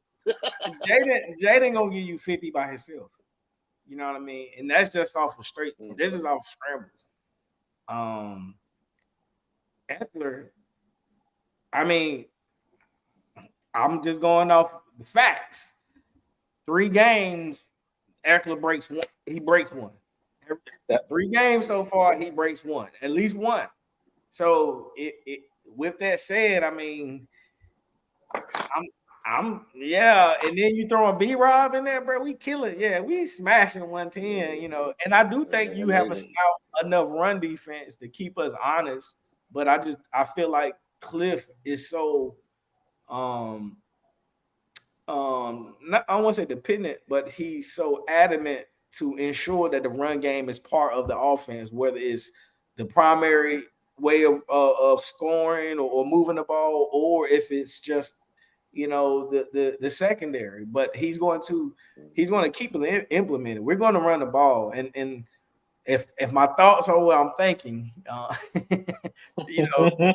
Jaden gonna give you 50 by himself. You know what I mean? And that's just off of straight. This is off scrambles. Eckler, I mean, I'm just going off the facts. 3 games, Eckler breaks one. He breaks one. 3 games so far, he breaks one, at least one. So with that said, I mean, and then you throwing B-Rob in there, bro. We kill it. Yeah, we smashing 110, And I do think you have enough run defense to keep us honest. But I feel like Cliff is so not, I don't want to say dependent, but he's so adamant to ensure that the run game is part of the offense, whether it's the primary way of scoring or moving the ball, or if it's just the secondary. But he's going to keep it implemented. We're going to run the ball, and if my thoughts are what I'm thinking, you know,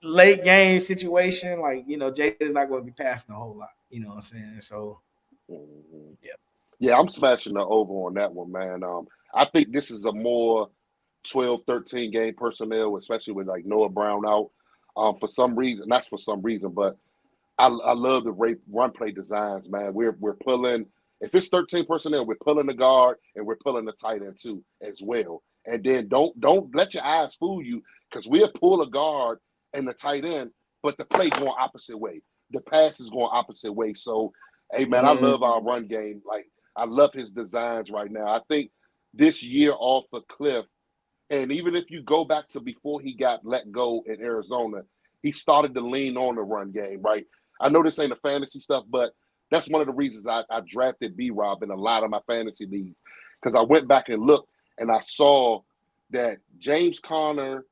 late game situation, like Jada's not going to be passing a whole lot. You know what I'm saying? So, yeah, I'm smashing the over on that one, man. I think this is a more 12, 13 game personnel, especially with like Noah Brown out. For some reason, that's for some reason, but I love the run play designs, man. We're pulling. If it's 13 personnel, we're pulling the guard and we're pulling the tight end too as well. And then don't let your eyes fool you, because we'll pull a guard and the tight end, but the play going opposite way. The pass is going opposite way. So, hey, man, I love our run game. Like, I love his designs right now. I think this year off the cliff, and even if you go back to before he got let go in Arizona, he started to lean on the run game, right? I know this ain't a fantasy stuff, but that's one of the reasons I drafted B-Rob in a lot of my fantasy leagues, because I went back and looked, and I saw that James Conner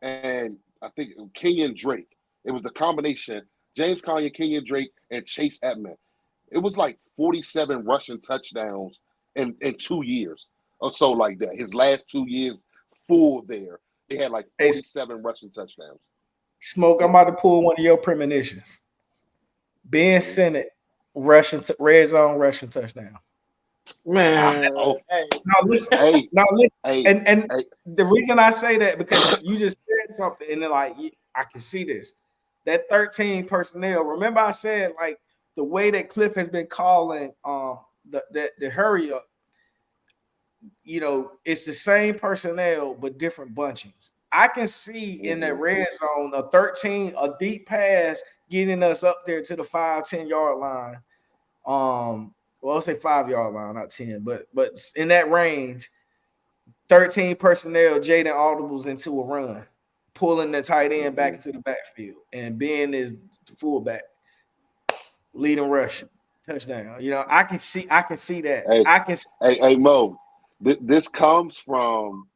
and I think Kenyon Drake, it was the combination, James Conner, Kenyon Drake, and Chase Edmonds. It was like 47 rushing touchdowns in 2 years or so like that. His last 2 years full there, they had like 47 rushing touchdowns. Smoke, I'm about to pull one of your premonitions. Ben Sinnott rushing red zone rushing touchdown. Man, listen. And the reason I say that, because you just said something, and then like I can see this. That 13 personnel. Remember, I said like the way that Cliff has been calling the hurry up. It's the same personnel but different bunchings. I can see in that red zone a 13, a deep pass getting us up there to the 5-10 yard line. Well, I'll say 5 yard line, not 10, but in that range, 13 personnel, Jaden audibles into a run, pulling the tight end back into the backfield, and Ben is the fullback, leading rush, touchdown. I can see that. Hey, Mo, this comes from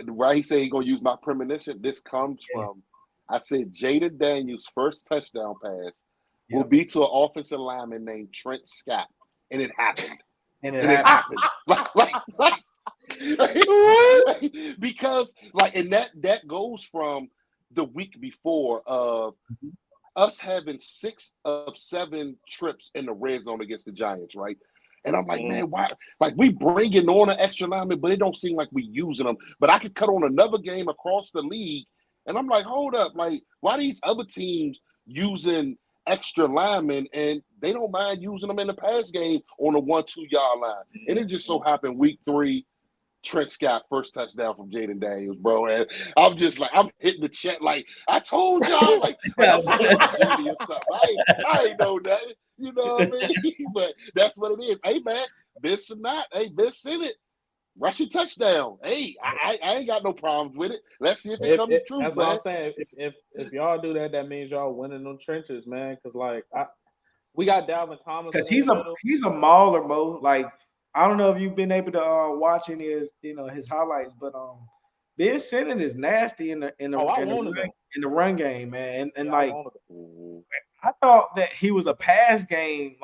why he said he's gonna use my premonition. This comes from, I said Jaden Daniels' first touchdown pass will be to an offensive lineman named Trent Scott. And it happened. Because and that goes from the week before of us having 6 of 7 trips in the red zone against the Giants, right? And I'm like, man, why? Like, we bringing on an extra lineman, but it don't seem like we using them. But I could cut on another game across the league, and I'm like, hold up, like, why these other teams using extra linemen and they don't mind using them in the pass game on the 1-2 yard line? And it just so happened week 3, Trent Scott first touchdown from Jaden Daniels, bro. And I'm just like, I'm hitting the chat like, I told y'all, like I'm Judy or something. I ain't know nothing. You know what I mean? But that's what it is. Hey, man, Ben Sinnott, rushing touchdown. Hey, I ain't got no problems with it. Let's see if it comes true. That's what I'm saying. If y'all do that, that means y'all winning them trenches, man. Because like we got Dalvin Thomas. Because he's a mauler, Mo. Like, I don't know if you've been able to watch any of his highlights, but Ben Sinnott is nasty in the run game, man. And like, I thought that he was a pass game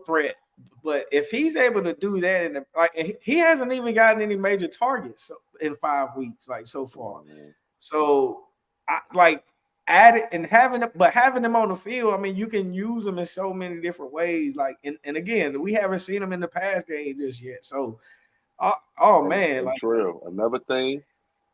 threat. But if he's able to do that, he hasn't even gotten any major targets in 5 weeks, so far. So I add it and having him on the field. I mean, you can use him in so many different ways. And again, we haven't seen him in the pass game just yet. So, man, Trill. Another thing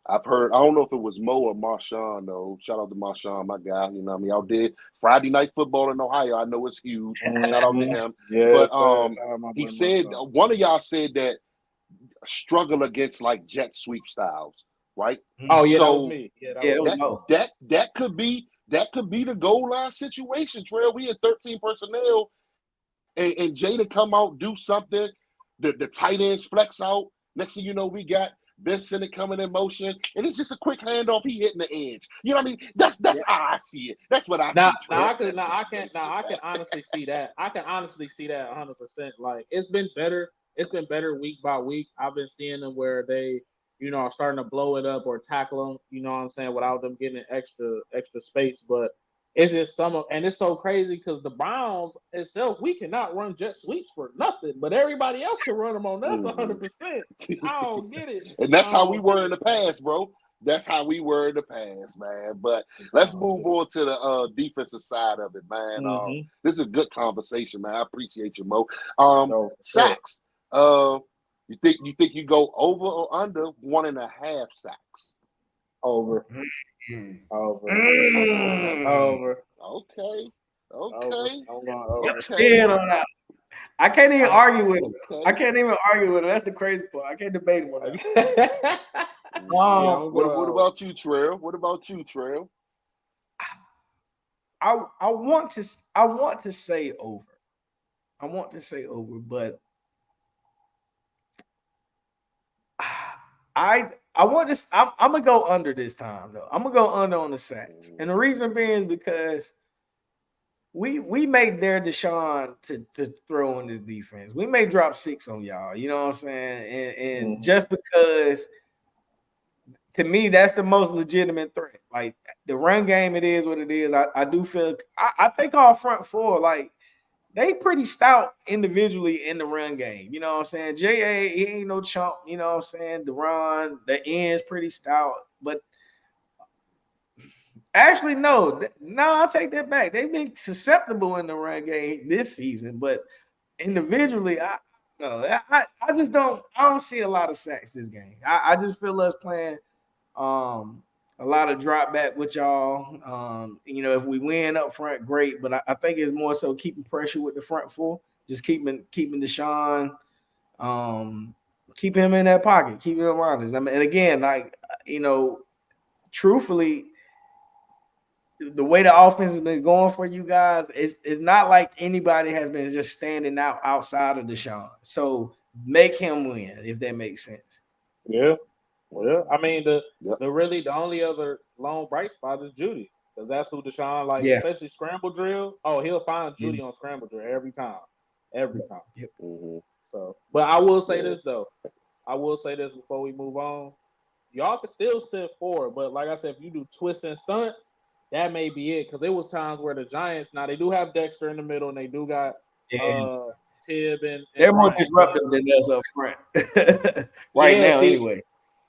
I've heard, I don't know if it was Mo or Marshawn though. Shout out to Marshawn, my guy. You know what I mean? Y'all did Friday night football in Ohio. I know it's huge. Shout out to him. Yeah, but he said one of y'all said that struggle against like jet sweep styles, right? Oh yeah, so that was me. Yeah, that could be the goal line situation. Trail, we had 13 personnel, and Jada come out, do something. The tight ends flex out. Next thing you know, we got Ben Sinnott coming in motion, and it's just a quick handoff. He hitting the edge. You know what I mean? That's how I see it. That's what I see. I can honestly see that. I can honestly see that 100%. Like it's been better. It's been better week by week. I've been seeing them where they, are starting to blow it up or tackle them. You know what I'm saying? Without them getting extra space, but. It's just and it's so crazy because the Browns itself, we cannot run jet sweeps for nothing, but everybody else can run them on us 100%. I don't get it. And that's how we were in the past, bro. That's how we were in the past, man. But let's move on to the defensive side of it, man. This is a good conversation, man. I appreciate you, Mo. Sacks. You think you go over or under 1.5 sacks? Over. Over. Okay. Stand on that. I can't even argue with him. I can't even argue with him. That's the crazy part. I can't debate him on that. What about you, Trail? I want to say over. But I'm gonna go under this time though. I'm gonna go under on the sacks, and the reason being is because we may dare Deshaun to throw in this defense. We may drop 6 on y'all. You know what I'm saying? And just because, to me, that's the most legitimate threat. Like the run game, it is what it is. I do feel I think our front four, like, they pretty stout individually in the run game. You know what I'm saying? J.A., he ain't no chump. You know what I'm saying? The end's pretty stout. But actually, no, I'll take that back. They've been susceptible in the run game this season. But individually, I just don't see a lot of sacks this game. I just feel us playing a lot of drop back with y'all. If we win up front, great. But I think it's more so keeping pressure with the front four, just keeping Deshaun, keep him in that pocket, keep him honest. I mean, and again, truthfully, the way the offense has been going for you guys, it's not like anybody has been just standing out outside of Deshaun. So make him win, if that makes sense. Yeah. Well, I mean, the only other lone bright spot is Judy, because that's who Deshaun especially scramble drill. Oh, he'll find Judy on scramble drill every time. Yep. So, but I will say this though. I will say this before we move on. Y'all can still send 4, but like I said, if you do twists and stunts, that may be it. Because there was times where the Giants, now they do have Dexter in the middle, and they do got Tibb and they're more disruptive than us up front now. Anyway.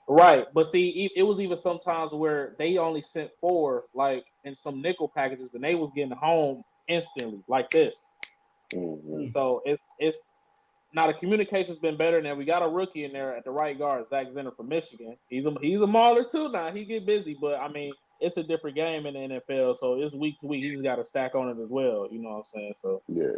Right, but see, it was even sometimes where they only sent 4, like in some nickel packages, and they was getting home instantly, like this. So it's now the communication's been better. Now we got a rookie in there at the right guard, Zach Zenner from Michigan. He's a mauler too. Now he get busy, but I mean it's a different game in the NFL, so it's week to week. He's got to stack on it as well. You know what I'm saying? So yeah.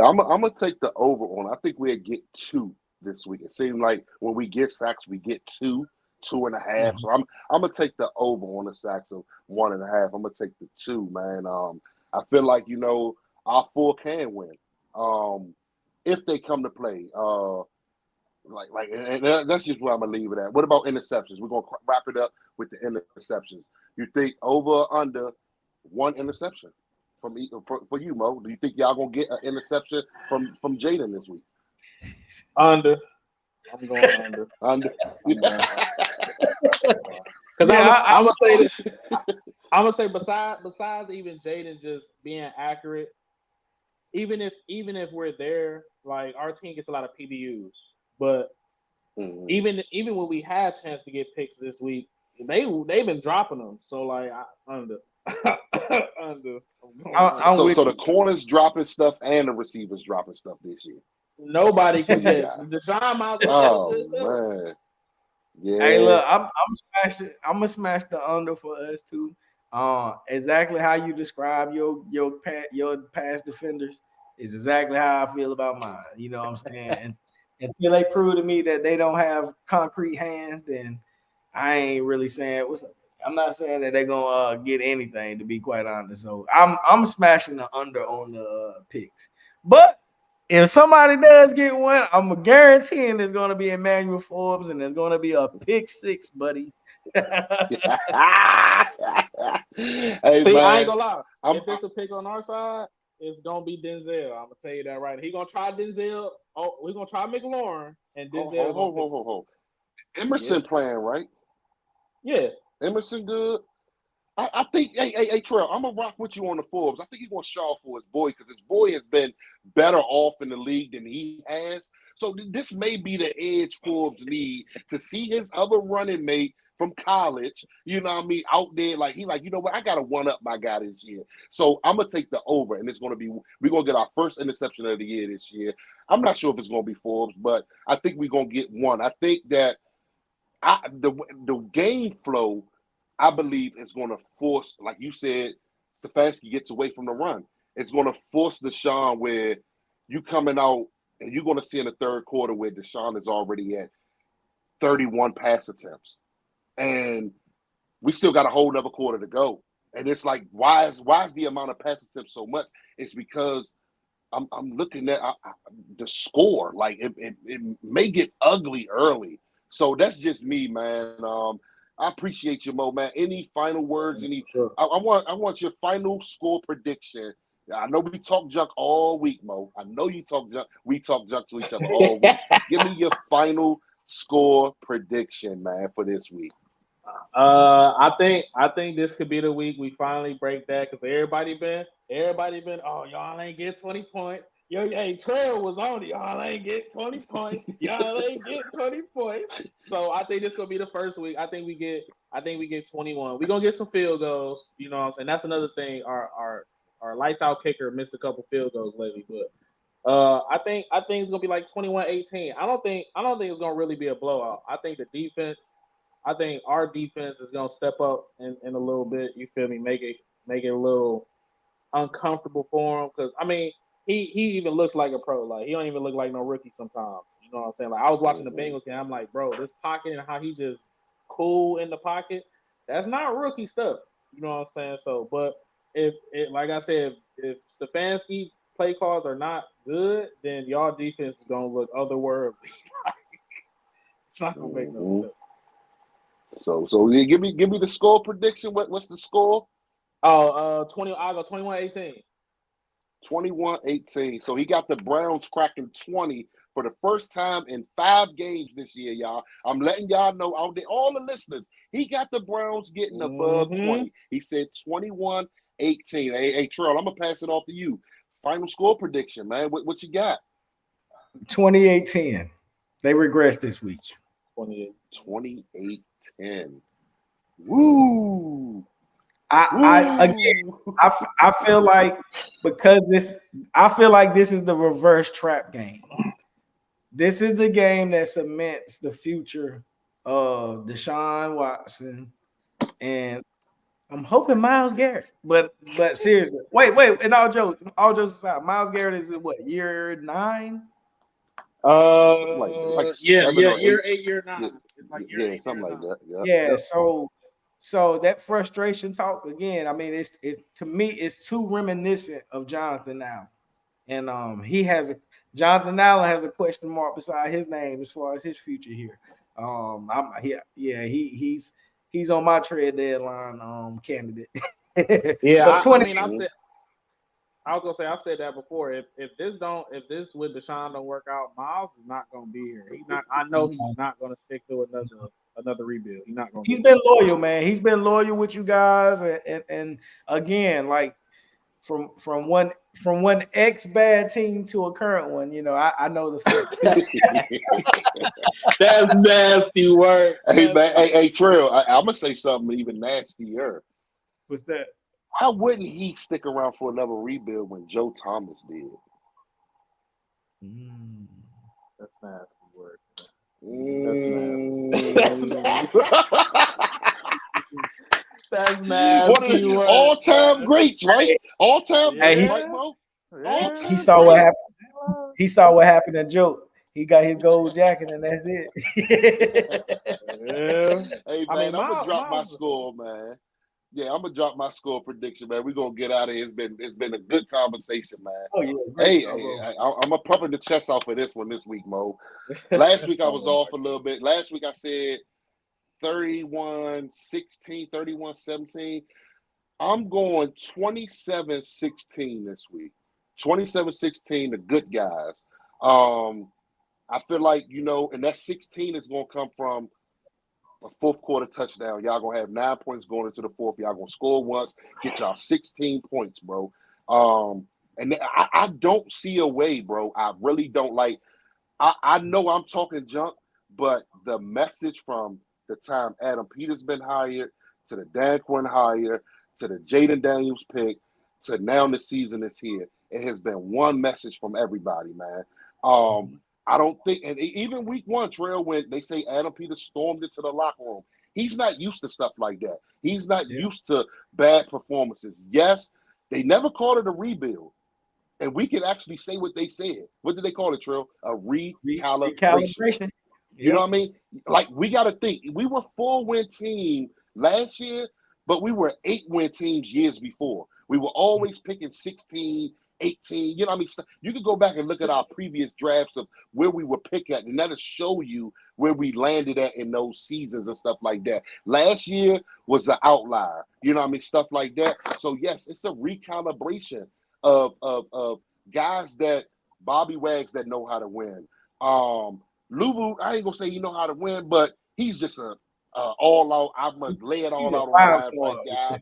I'm gonna take the over on. I think we'll get 2. This week. It seemed like when we get sacks, we get 2.5. So I'm gonna take the over on the sacks of 1.5. I'm gonna take the 2, man. I feel like our 4 can win. If they come to play. And that's just where I'm gonna leave it at. What about interceptions? We're gonna wrap it up with the interceptions. You think over or under 1 interception for you, Mo? Do you think y'all gonna get an interception from Jaden this week? Under. I'm going under. Under. Because I'm gonna say this. I'm gonna say besides even Jaden just being accurate, even if we're there, like our team gets a lot of PBUs, but even when we had chance to get picks this week, they've been dropping them. So like under. Under. So the corners dropping stuff and the receivers dropping stuff this year. Nobody can get Deshaun might as well to himself. Man. Yeah. Hey, look, I'm gonna smash the under for us too. Exactly how you describe your past defenders is exactly how I feel about mine. You know what I'm saying? And until they prove to me that they don't have concrete hands, then I ain't really saying what's up. I'm not saying that they're gonna get anything, to be quite honest. So I'm smashing the under on the picks, but if somebody does get one, I'm guaranteeing there's going to be Emmanuel Forbes and there's going to be a pick six, buddy. Hey, See, man, I ain't gonna lie. If it's a pick on our side, it's gonna be Denzel. I'm gonna tell you that right. He gonna try Denzel. Oh, we're gonna try McLaurin and Denzel. Hold. Emerson playing, right? Yeah. Emerson good. I think, hey, Trail, I'm gonna rock with you on the Forbes. I think he's gonna shaw for his boy because his boy has been better off in the league than he has. So this may be the edge Forbes need to see his other running mate from college, you know what I mean, out there. Like he like, you know what, I gotta one up my guy this year. So I'm gonna take the over, and it's gonna be we're gonna get our first interception of the year this year. I'm not sure if it's gonna be Forbes, but I think we're gonna get one. I think that the game flow, I believe, is going to force, like you said, Stefanski gets away from the run. It's going to force Deshaun where you coming out and you're going to see in the third quarter where Deshaun is already at 31 pass attempts. And we still got a whole nother quarter to go. And it's like, why is the amount of pass attempts so much? It's because I'm looking at the score. Like it may get ugly early. So that's just me, man. I appreciate you, Mo, man. Any final words? Sure. I want your final score prediction. I know we talk junk all week, Mo. I know you talk junk. We talk junk to each other all week. Give me your final score prediction, man, for this week. I think this could be the week we finally break that because everybody been oh, y'all ain't get 20 points. Yo, hey, Trail was on it. Y'all ain't get 20 points. Y'all ain't get 20 points. So I think this gonna be the first week. I think we get 21. We're gonna get some field goals, you know what I'm saying? That's another thing. Our lights out kicker missed a couple field goals lately, but I think it's gonna be like 21-18. I don't think it's gonna really be a blowout. I think our defense is gonna step up in a little bit. You feel me? Make it a little uncomfortable for him because I mean he even looks like a pro. Like he don't even look like no rookie sometimes. You know what I'm saying? Like I was watching the Bengals game. I'm like, bro, this pocket and how he just cool in the pocket. That's not rookie stuff. You know what I'm saying? So, but if like I said, if Stefanski play calls are not good, then y'all defense is gonna look otherworldly. It's not gonna make no sense. So yeah, give me the score prediction. What's the score? Oh, 20. I'll go 21-18. 21-18. So he got the Browns cracking 20 for the first time in 5 games this year, y'all. I'm letting y'all know out there, all the listeners, he got the Browns getting above 20. He said 21-18. Hey, Terrell, I'm gonna pass it off to you. Final score prediction, man. What you got? 28-10. They regressed this week. 28-10. Woo! I feel like I feel like this is the reverse trap game. This is the game that cements the future of Deshaun Watson, and I'm hoping Myles Garrett. But seriously, wait, and all jokes aside, Myles Garrett is what, year 9? Like year 8, year 9. Yeah, It's like year 8, something like that. Yeah. So that frustration talk again. I mean, it's to me, it's too reminiscent of Jonathan Allen, and Jonathan Allen has a question mark beside his name as far as his future here. He's on my trade deadline candidate. Yeah, I was gonna say I've said that before. If this with Deshaun don't work out, Myles is not gonna be here. I know he's not gonna stick to another rebuild. He's been loyal, man. He's been loyal with you guys, and again, like from one ex-bad team to a current one, you know, I know the That's nasty work. Hey, man, hey, Trill, I'm gonna say something even nastier. What's that? Why wouldn't he stick around for another rebuild when Joe Thomas did? That's nasty work. That's nasty. One of the all-time greats, right? All-time greats, right, bro? He saw what happened. He saw what happened to Joe. He got his gold jacket, and that's it. Hey, man, I'm gonna drop my score, man. Yeah, I'm gonna drop my score prediction, man. We're gonna get out of here. It's been a good conversation, man. Oh yeah, Hey, bro. I'm a pumping the chest off of this one this week, Mo. Last week I was off a little bit. Last week I said 31-16, 31-17. I'm going 27-16 this week. 27-16, the good guys. I feel like, and that 16 is going to come from a fourth quarter touchdown. Y'all going to have 9 points going into the fourth. Y'all going to score once, get y'all 16 points, bro. And I don't see a way, bro. I really don't. Like, I know I'm talking junk, but the message from the time Adam Peters been hired to the Dan Quinn hire to the Jaden Daniels pick to now the season is here, it has been one message from everybody, man. I don't think, and even week one, Trail, when they say Adam Peters stormed into the locker room, he's not used to stuff like that. He's not used to bad performances. Yes, they never called it a rebuild. And we can actually say what they said. What did they call it, Trill? A recalibration. You know what I mean? Like, we got to think. We were 4-win team last year, but we were 8-win teams years before. We were always picking 16, 18. You know what I mean? You can go back and look at our previous drafts of where we were picked at, and that'll show you where we landed at in those seasons and stuff like that. Last year was an outlier. You know what I mean? Stuff like that. So, yes, it's a recalibration of guys that Bobby Wags that know how to win. Luvu, I ain't gonna say he know how to win, but he's just a all out. I'm gonna lay it all out on the line type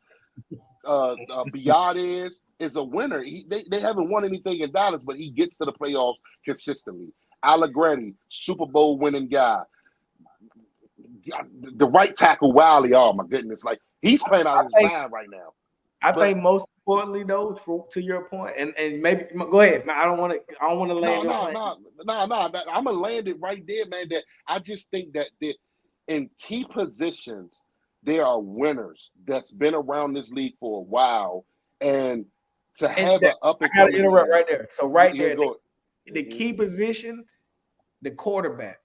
guy. Biad is a winner. They haven't won anything in Dallas, but he gets to the playoffs consistently. Allegretti, Super Bowl winning guy. The right tackle, Wiley. Oh my goodness, like he's playing out of his mind right now. I think most importantly, though, to your point, and maybe go ahead. I don't want to land. No. I'm gonna land it right there, man. That I just think that in key positions there are winners that's been around this league for a while, and to have an up and coming. I gotta interrupt right there. So there, the key position, the quarterback.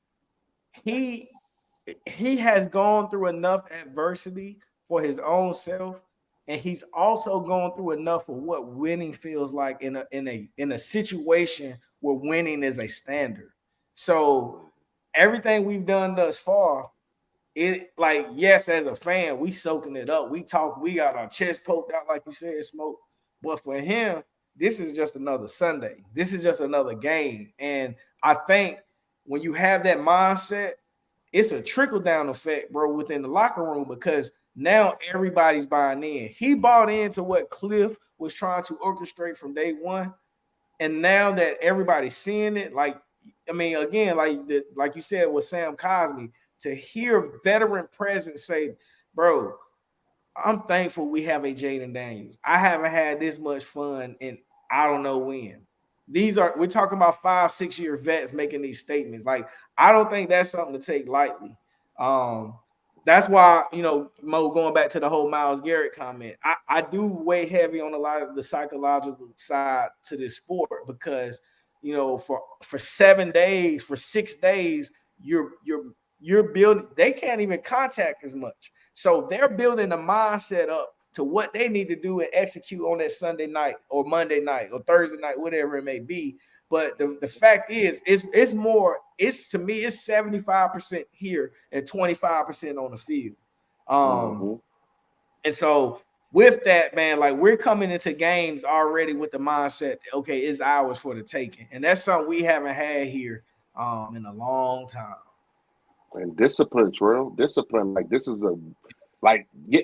He has gone through enough adversity for his own self. And he's also gone through enough of what winning feels like in a situation where winning is a standard. So everything we've done thus far, yes, as a fan, we soaking it up. We got our chest poked out, like you said, Smoke. But for him, this is just another Sunday. This is just another game. And I think when you have that mindset, it's a trickle-down effect, bro, within the locker room, because now everybody's buying in. He bought into what Cliff was trying to orchestrate from day one. And now that everybody's seeing it, like you said with Sam Cosmi, to hear veteran presidents say, bro, I'm thankful we have a Jaden Daniels. I haven't had this much fun in I don't know when. We're talking about 5-6 year vets making these statements. Like, I don't think that's something to take lightly. That's why, Mo, going back to the whole Myles Garrett comment, I do weigh heavy on a lot of the psychological side to this sport because, for 7 days, for 6 days, you're building, they can't even contact as much. So they're building a mindset up to what they need to do and execute on that Sunday night or Monday night or Thursday night, whatever it may be. But the fact is, it's 75% here and 25% on the field. And so with that, man, like we're coming into games already with the mindset, okay, it's ours for the taking. And that's something we haven't had here in a long time. And discipline, Terrell. Discipline. Like this is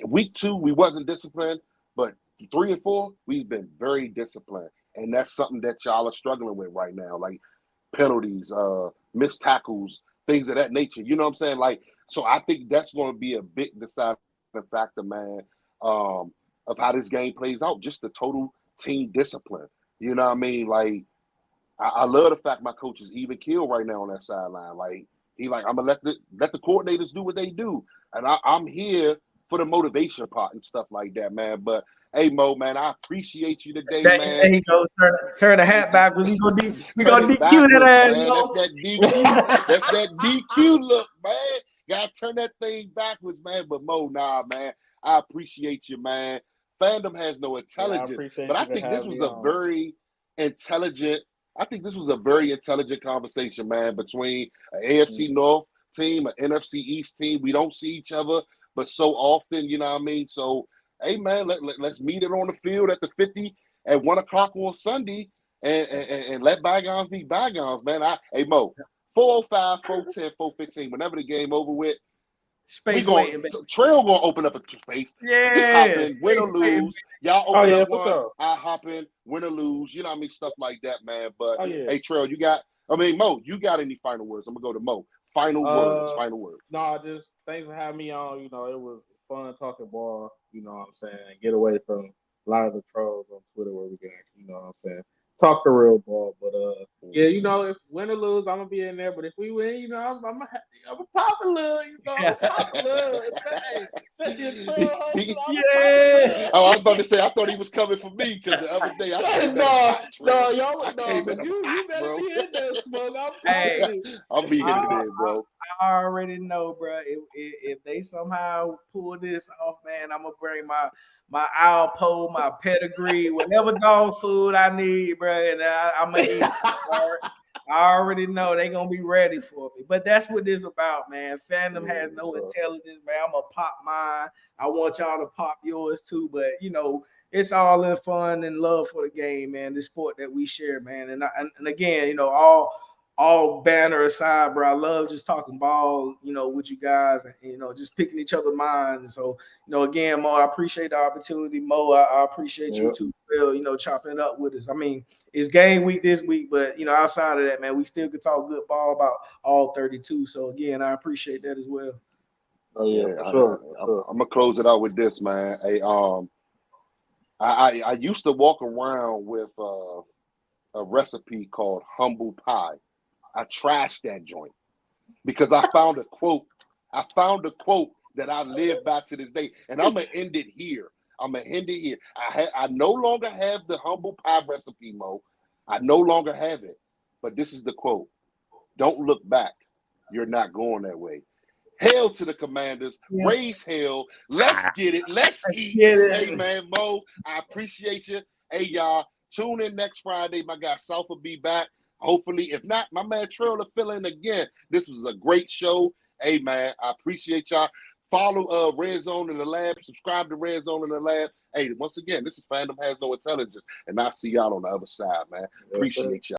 week 2, we wasn't disciplined, but 3 and 4, we've been very disciplined. And that's something that y'all are struggling with right now, like penalties, missed tackles, things of that nature. You know what I'm saying? Like, so I think that's going to be a big deciding factor, man, of how this game plays out. Just the total team discipline. You know what I mean? Like, I love the fact my coach is even keel right now on that sideline. Like, I'm gonna let the coordinators do what they do, and I'm here for the motivation part and stuff like that, man. But hey, Mo, man, I appreciate you today, man. There you go. Turn the hat backwards. We gonna DQ that ass, man. That's that DQ look, man. Gotta turn that thing backwards, man. But Mo, nah, man. I appreciate you, man. Fandom has no intelligence, but I think this was a very intelligent. I think this was a very intelligent conversation, man, between an AFC North team, an NFC East team. We don't see each other, but so often, you know what I mean? So, hey, man, let's meet it on the field at the 50 at 1 o'clock on Sunday and let bygones be bygones, man. Hey, Mo, 405, 410, 415, whenever the game over with, Trail gonna open up a space. Yeah, just hop in, win or lose. Y'all open up one. Sure. I hop in, win or lose. You know what I mean? Stuff like that, man. But hey, Trail, Mo, you got any final words? I'm gonna go to Mo. Final words. No, just thanks for having me on. You know, it was fun talking ball. You know what I'm saying? Get away from a lot of the trolls on Twitter where we can actually, you know what I'm saying, talk the real ball. But yeah, you know, if win or lose, I'm gonna be in there. But if we win, you know, I'm gonna pop a little, you know, pop a little, especially a troll. Yeah. Oh, I was about to say, I thought he was coming for me because the other day I came but you better be in there, Smoke. I'll be hitting it in, bro. I already know, bro. If they somehow pull this off, man, I'm gonna bring my owl pole, my pedigree, whatever dog food I need, bro, and I'm gonna eat it. I already know they're gonna be ready for me. But that's what this is about, man. Fandom has no intelligence, man. I'm gonna pop mine. I want y'all to pop yours too. But you know, it's all in fun and love for the game, man. The sport that we share, man. And again, you know, all banner aside, bro, I love just talking ball, you know, with you guys and, you know, just picking each other's minds. So, you know, again, Mo, I appreciate the opportunity. Mo, I appreciate you too, Phil, you know, chopping it up with us. I mean, it's game week this week, but, you know, outside of that, man, we still could talk good ball about all 32. So, again, I appreciate that as well. Oh, yeah, for sure. I'm going to close it out with this, man. Hey, I used to walk around with a recipe called humble pie. I trashed that joint because I found a quote. That I live by to this day, and I'm gonna end it here. I no longer have the humble pie recipe, Mo. I no longer have it. But this is the quote: "Don't look back. You're not going that way." Hail to the Commanders. Yeah. Raise hell. Let's get it. Let's eat. Hey, man, Mo, I appreciate you. Hey, y'all, tune in next Friday. My guy Souf will be back. Hopefully, if not, my man Trail will fill in again. This was a great show. Hey, man, I appreciate y'all. Follow Red Zone in the Lab. Subscribe to Red Zone in the Lab. Hey, once again, this is Fandom Has No Intelligence. And I'll see y'all on the other side, man. Appreciate y'all.